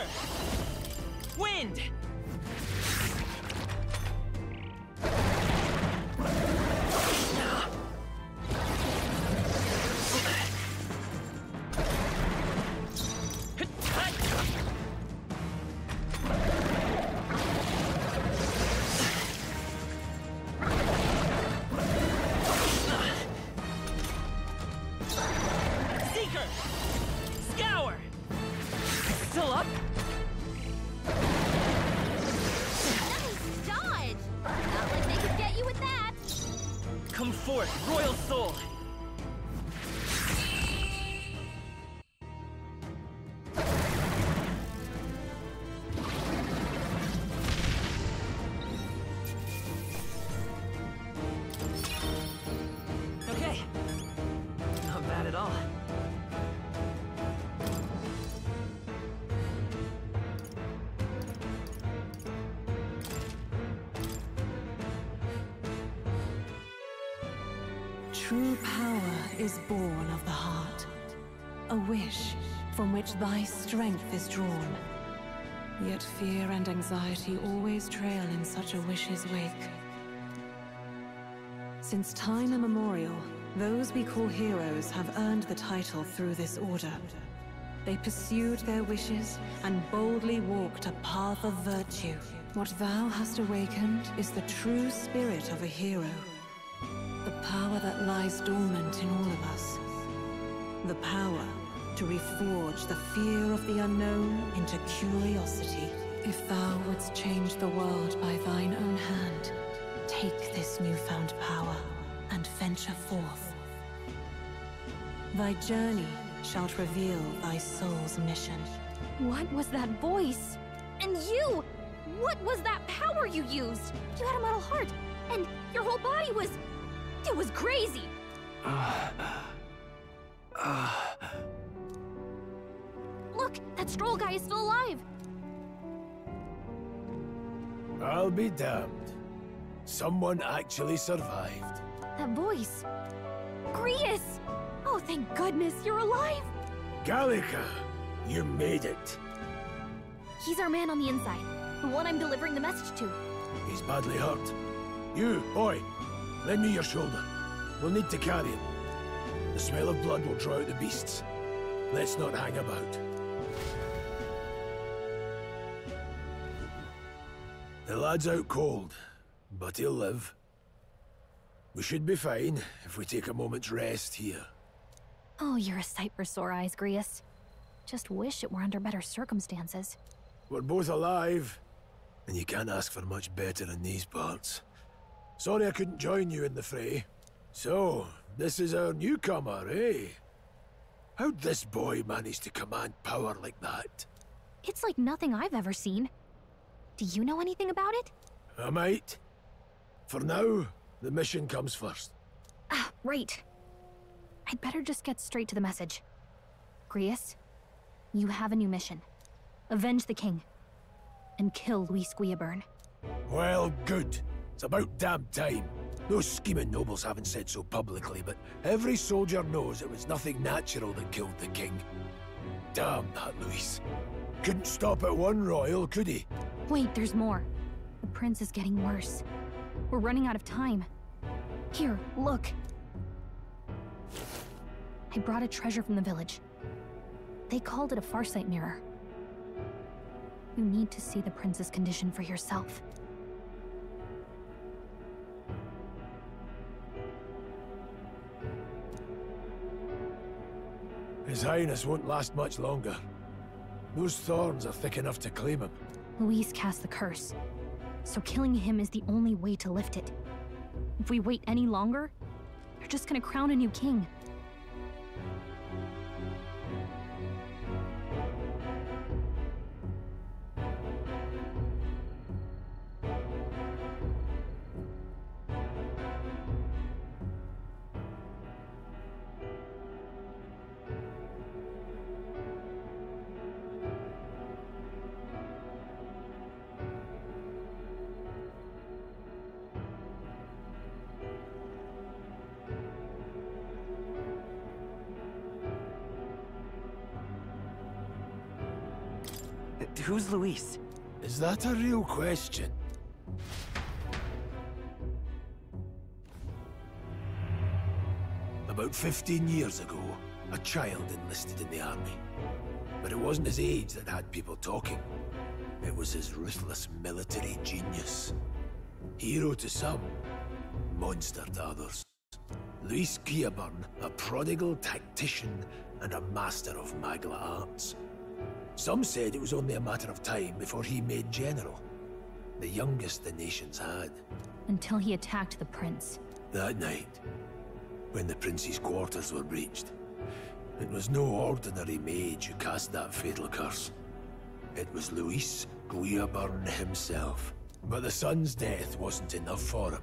Seeker! Wind! Seeker! Scour! Still up? Nice dodge! Not like they could get you with that! Come forth, Royal Soul! Okay. Not bad at all. True power is born of the heart, a wish from which thy strength is drawn. Yet fear and anxiety always trail in such a wish's wake. Since time immemorial, those we call heroes have earned the title through this order. They pursued their wishes and boldly walked a path of virtue. What thou hast awakened is the true spirit of a hero. The power that lies dormant in all of us. The power to reforge the fear of the unknown into curiosity. If thou wouldst change the world by thine own hand, take this newfound power and venture forth. Thy journey shalt reveal thy soul's mission. What was that voice? And you! What was that power you used? You had a metal heart, and your whole body was... It was crazy! Look, that Stroll guy is still alive! I'll be damned. Someone actually survived. That voice... Grius! Oh, thank goodness, you're alive! Gallica, you made it. He's our man on the inside, the one I'm delivering the message to. He's badly hurt. You, boy, lend me your shoulder. We'll need to carry him. The smell of blood will draw out the beasts. Let's not hang about. The lad's out cold, but he'll live. We should be fine if we take a moment's rest here. Oh, you're a sight for sore eyes, Grius. Just wish it were under better circumstances. We're both alive, and you can't ask for much better in these parts. Sorry I couldn't join you in the fray. So, this is our newcomer, eh? How'd this boy manage to command power like that? It's like nothing I've ever seen. Do you know anything about it? I might. For now, the mission comes first. Ah, right. I'd better just get straight to the message. Grius, you have a new mission. Avenge the king. And kill Luis Guillaburn. Well, good. It's about damn time. Those scheming nobles haven't said so publicly, but every soldier knows it was nothing natural that killed the king. Damn that Luis. Couldn't stop at one royal, could he? Wait, there's more. The prince is getting worse. We're running out of time. Here, look. I brought a treasure from the village. They called it a farsight mirror. You need to see the prince's condition for yourself. His Highness won't last much longer. Those thorns are thick enough to claim him. Luis cast the curse, so killing him is the only way to lift it. If we wait any longer, they're just gonna crown a new king. Who's Luis? Is that a real question? About 15 years ago, a child enlisted in the army. But it wasn't his age that had people talking. It was his ruthless military genius. Hero to some, monster to others. Luis Guillaburn, a prodigal tactician and a master of Magla arts. Some said it was only a matter of time before he made general. The youngest the nations had. Until he attacked the prince. That night, when the prince's quarters were breached, it was no ordinary mage who cast that fatal curse. It was Luis Guillaburn himself. But the son's death wasn't enough for him.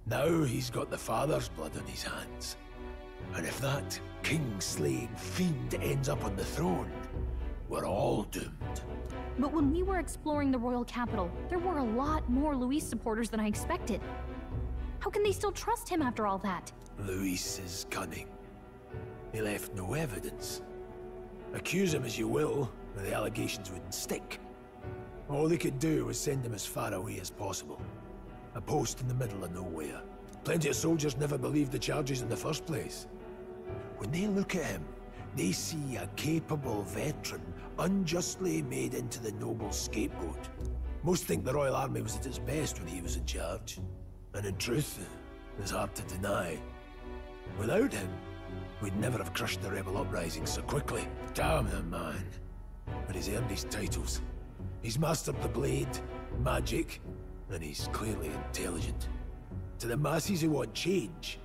Now he's got the father's blood on his hands. And if that king-slaying fiend ends up on the throne, we're all doomed. But when we were exploring the royal capital, there were a lot more Luis supporters than I expected. How can they still trust him after all that? Luis is cunning. He left no evidence. Accuse him as you will, but the allegations wouldn't stick. All they could do was send him as far away as possible. A post in the middle of nowhere. Plenty of soldiers never believed the charges in the first place. When they look at him, they see a capable veteran unjustly made into the noble scapegoat. Most think the Royal Army was at its best when he was in charge. And in truth, it's hard to deny. Without him, we'd never have crushed the rebel uprising so quickly. Damn the man. But he's earned his titles. He's mastered the blade, magic, and he's clearly intelligent. To the masses who want change,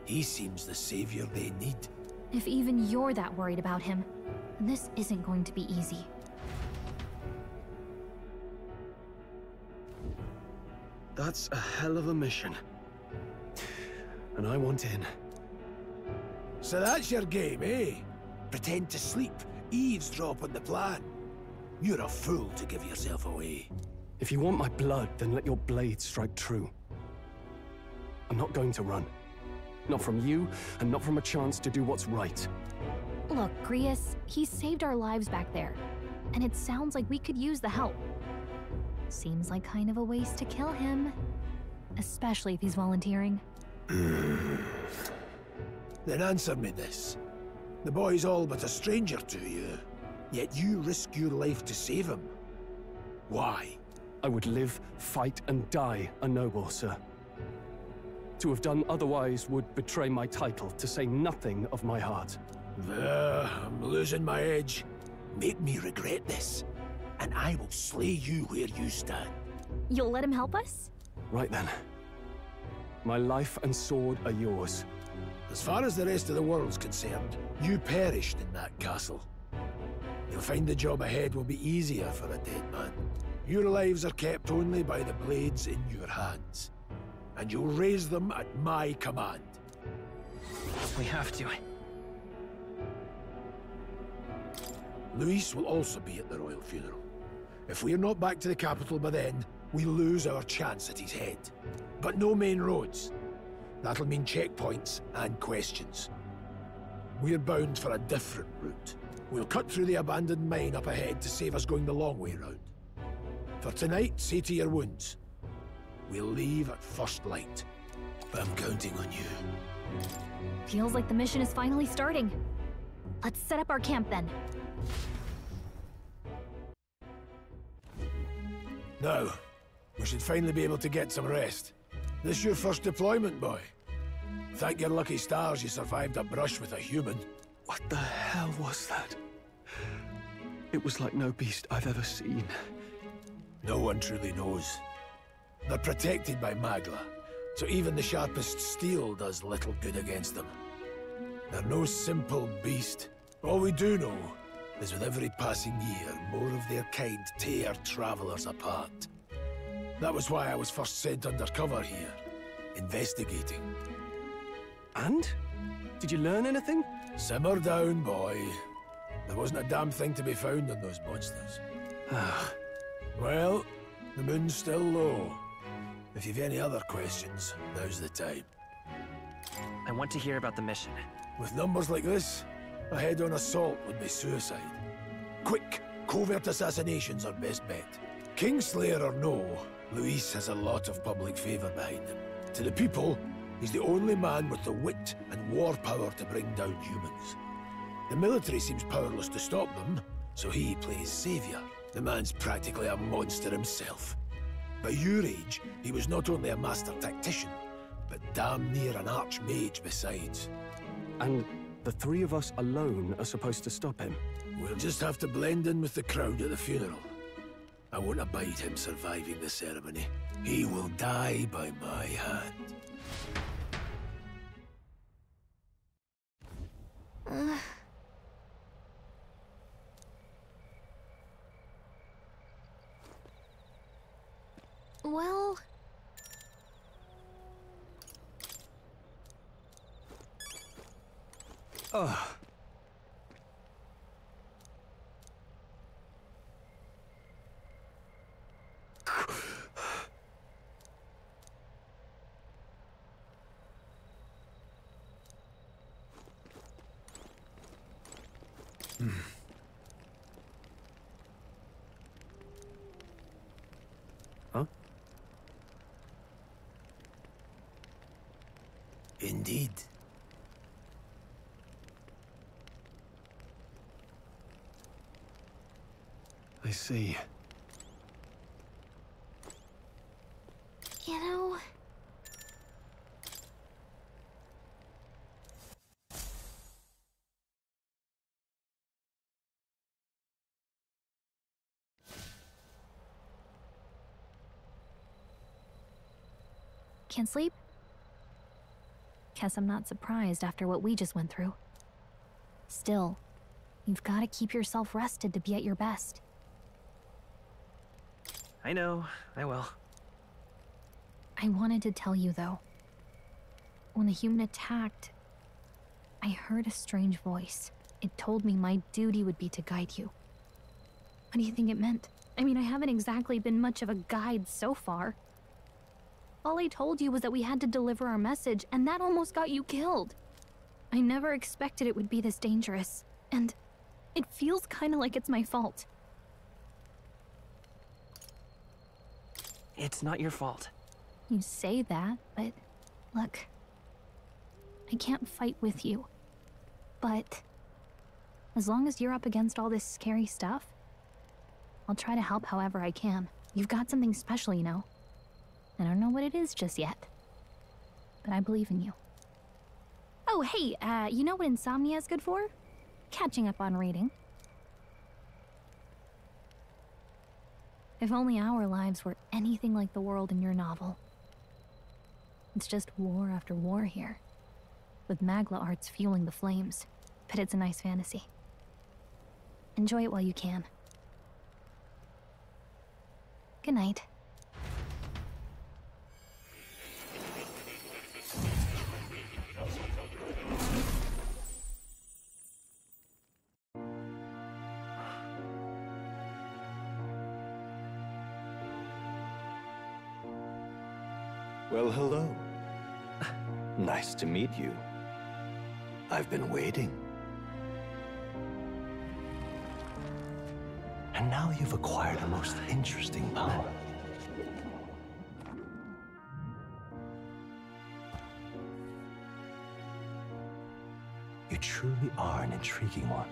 he seems the savior they need. If even you're that worried about him, this isn't going to be easy. That's a hell of a mission. And I want in. So that's your game, eh? Pretend to sleep, eavesdrop on the plan. You're a fool to give yourself away. If you want my blood, then let your blade strike true. I'm not going to run. Not from you, and not from a chance to do what's right. Look, Grius, he saved our lives back there. And it sounds like we could use the help. Seems like kind of a waste to kill him. Especially if he's volunteering. Then answer me this. The boy's all but a stranger to you, yet you risk your life to save him. Why? I would live, fight, and die a noble, sir. To have done otherwise would betray my title, to say nothing of my heart. I'm losing my edge. Make me regret this, and I will slay you where you stand. You'll let him help us? Right then. My life and sword are yours. As far as the rest of the world's concerned, you perished in that castle. You'll find the job ahead will be easier for a dead man. Your lives are kept only by the blades in your hands. And you'll raise them at my command. We have to. Luis will also be at the royal funeral. If we're not back to the capital by then, we lose our chance at his head. But no main roads. That'll mean checkpoints and questions. We're bound for a different route. We'll cut through the abandoned mine up ahead to save us going the long way round. For tonight, see to your wounds. We'll leave at first light. But I'm counting on you. Feels like the mission is finally starting. Let's set up our camp then. Now, we should finally be able to get some rest. This your first deployment, boy? Thank your lucky stars you survived a brush with a human. What the hell was that? It was like no beast I've ever seen. No one truly knows. They're protected by Magla, so even the sharpest steel does little good against them. They're no simple beast. All we do know is with every passing year, more of their kind tear travelers apart. That was why I was first sent undercover here, investigating. And? Did you learn anything? Simmer down, boy. There wasn't a damn thing to be found on those monsters. Well, the moon's still low. If you've any other questions, now's the time. I want to hear about the mission. With numbers like this, a head-on assault would be suicide. Quick, Covert assassinations are best bet. Kingslayer or no, Luis has a lot of public favor behind him. To the people, he's the only man with the wit and war power to bring down humans. The military seems powerless to stop them, so he plays savior. The man's practically a monster himself. By your age, he was not only a master tactician, but damn near an archmage besides. And the three of us alone are supposed to stop him? We'll just have to blend in with the crowd at the funeral. I won't abide him surviving the ceremony. He will die by my hand. Well... Ugh. Huh? Indeed. I see. You know... Can't sleep? Guess I'm not surprised after what we just went through. Still, you've got to keep yourself rested to be at your best. I know, I will. I wanted to tell you, though. When the human attacked, I heard a strange voice. It told me my duty would be to guide you. What do you think it meant? I mean, I haven't exactly been much of a guide so far. All I told you was that we had to deliver our message, and that almost got you killed. I never expected it would be this dangerous, and it feels kind of like it's my fault. It's not your fault. You say that, but look, I can't fight with you. But as long as you're up against all this scary stuff, I'll try to help however I can. You've got something special, you know. I don't know what it is just yet, but I believe in you. Oh, hey, you know what insomnia is good for? Catching up on reading. If only our lives were anything like the world in your novel. It's just war after war here, with Magla arts fueling the flames, but it's a nice fantasy. Enjoy it while you can. Good night. Well, hello. Nice to meet you. I've been waiting. And now you've acquired a most interesting power. You truly are an intriguing one.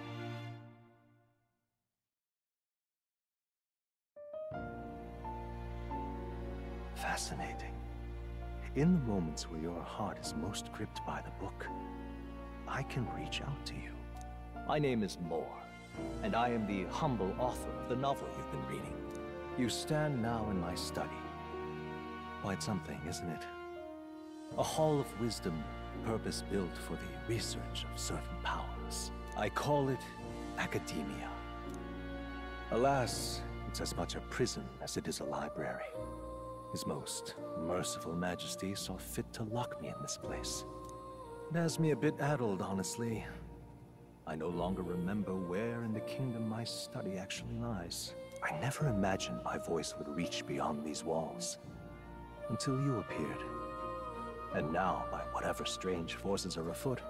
Fascinating. In the moments where your heart is most gripped by the book, I can reach out to you. My name is Moore, and I am the humble author of the novel you've been reading. You stand now in my study. Quite something, isn't it? A hall of wisdom, purpose-built for the research of certain powers. I call it academia. Alas, it's as much a prison as it is a library. His most merciful majesty saw fit to lock me in this place. It has me a bit addled, honestly. I no longer remember where in the kingdom my study actually lies. I never imagined my voice would reach beyond these walls, until you appeared. And now, by whatever strange forces are afoot,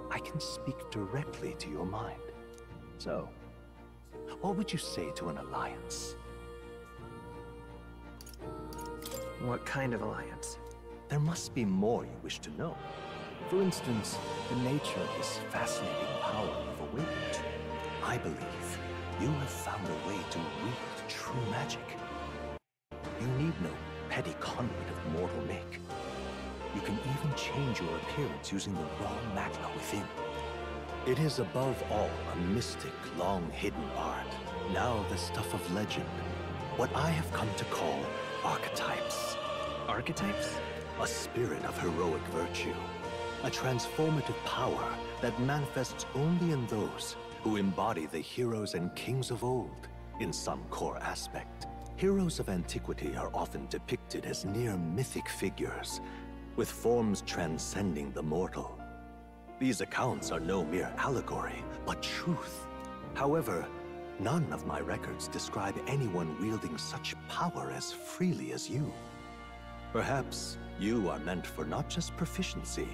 I can speak directly to your mind. So, What would you say to an alliance? What kind of alliance? There must be more you wish to know. For instance, the nature of this fascinating power you've awakened. I believe you have found a way to wield true magic. You need no petty conduit of mortal make. You can even change your appearance using the raw magna within. It is above all a mystic, long-hidden art, now the stuff of legend. What I have come to call archetypes. Archetypes? A spirit of heroic virtue. A transformative power that manifests only in those who embody the heroes and kings of old in some core aspect. Heroes of antiquity are often depicted as near mythic figures, with forms transcending the mortal. These accounts are no mere allegory, but truth. However, none of my records describe anyone wielding such power as freely as you. Perhaps you are meant for not just proficiency,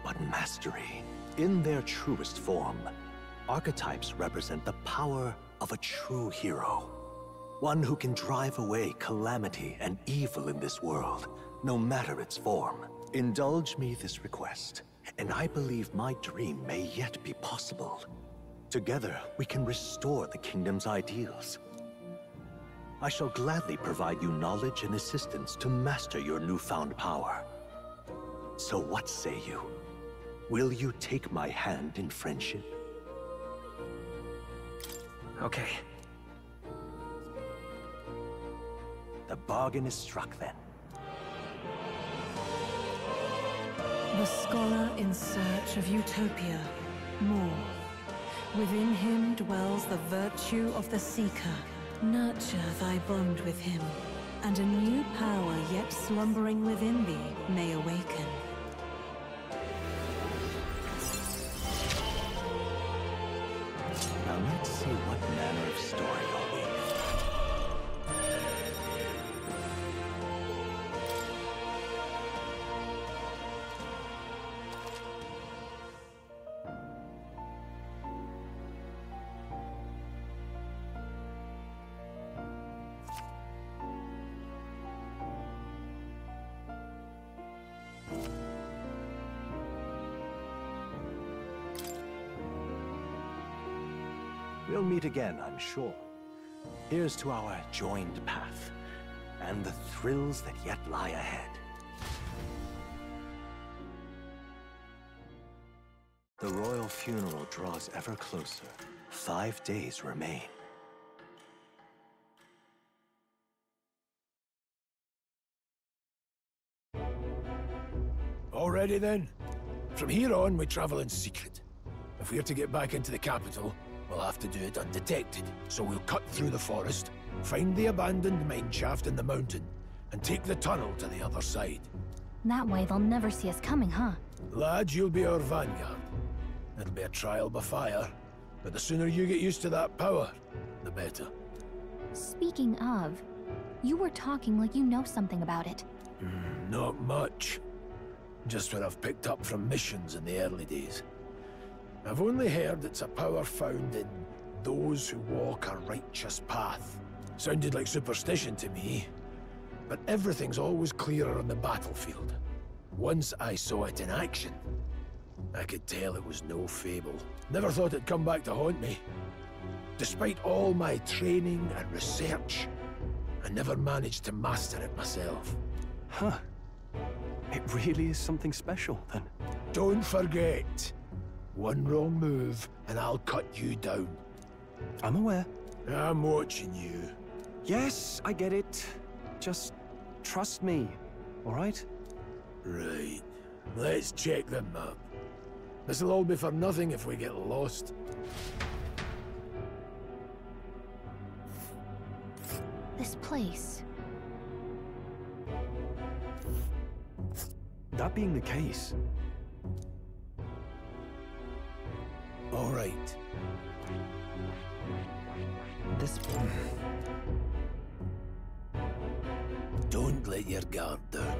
but mastery. In their truest form, archetypes represent the power of a true hero. One who can drive away calamity and evil in this world, no matter its form. Indulge me this request, and I believe my dream may yet be possible. Together, we can restore the kingdom's ideals. I shall gladly provide you knowledge and assistance to master your newfound power. So what say you? Will you take my hand in friendship? Okay. The bargain is struck then. The scholar in search of utopia. More. Within him dwells the virtue of the seeker. Nurture thy bond with him, and a new power yet slumbering within thee may awaken. Now let's see what manner of story you'll weave. We'll meet again, I'm sure. Here's to our joined path, and the thrills that yet lie ahead. The royal funeral draws ever closer. 5 days remain. Already then? From here on, we travel in secret. If we're to get back into the capital, we'll have to do it undetected. So we'll cut through the forest, find the abandoned mine shaft in the mountain, and take the tunnel to the other side. That way they'll never see us coming, huh? Lad, you'll be our vanguard. It'll be a trial by fire, but the sooner you get used to that power, the better. Speaking of, you were talking like you know something about it. Not much. Just what I've picked up from missions in the early days. I've only heard it's a power found in those who walk a righteous path. Sounded like superstition to me, but everything's always clearer on the battlefield. Once I saw it in action, I could tell it was no fable. Never thought it'd come back to haunt me. Despite all my training and research, I never managed to master it myself. Huh. It really is something special, then. Don't forget. One wrong move, and I'll cut you down. I'm aware. I'm watching you. Yes, I get it. Just trust me, all right? Right. Let's check the map. This'll all be for nothing if we get lost. This place. That being the case... All right. This... Don't let your guard down.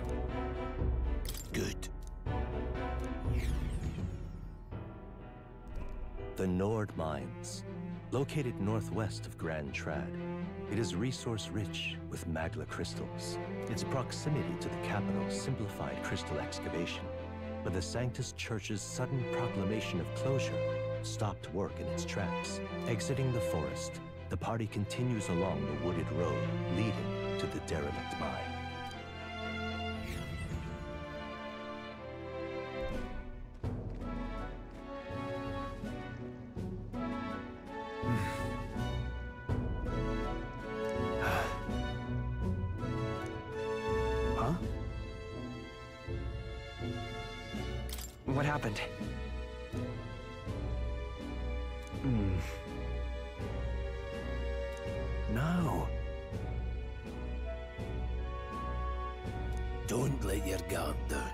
Good. The Nord Mines. Located northwest of Grand Trad, it is resource-rich with magla crystals. Its proximity to the capital simplified crystal excavation, but the Sanctus Church's sudden proclamation of closure stopped work in its tracks. Exiting the forest, the party continues along the wooded road leading to the derelict mine. What happened? No. Don't let your guard down.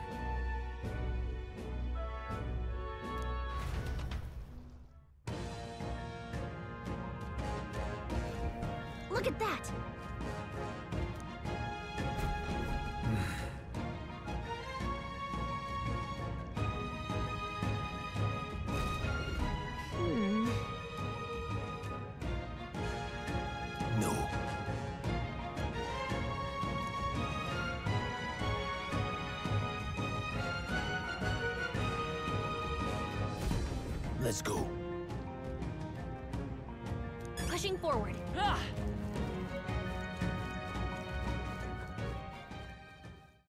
Look at that! No. Let's go. Pushing forward.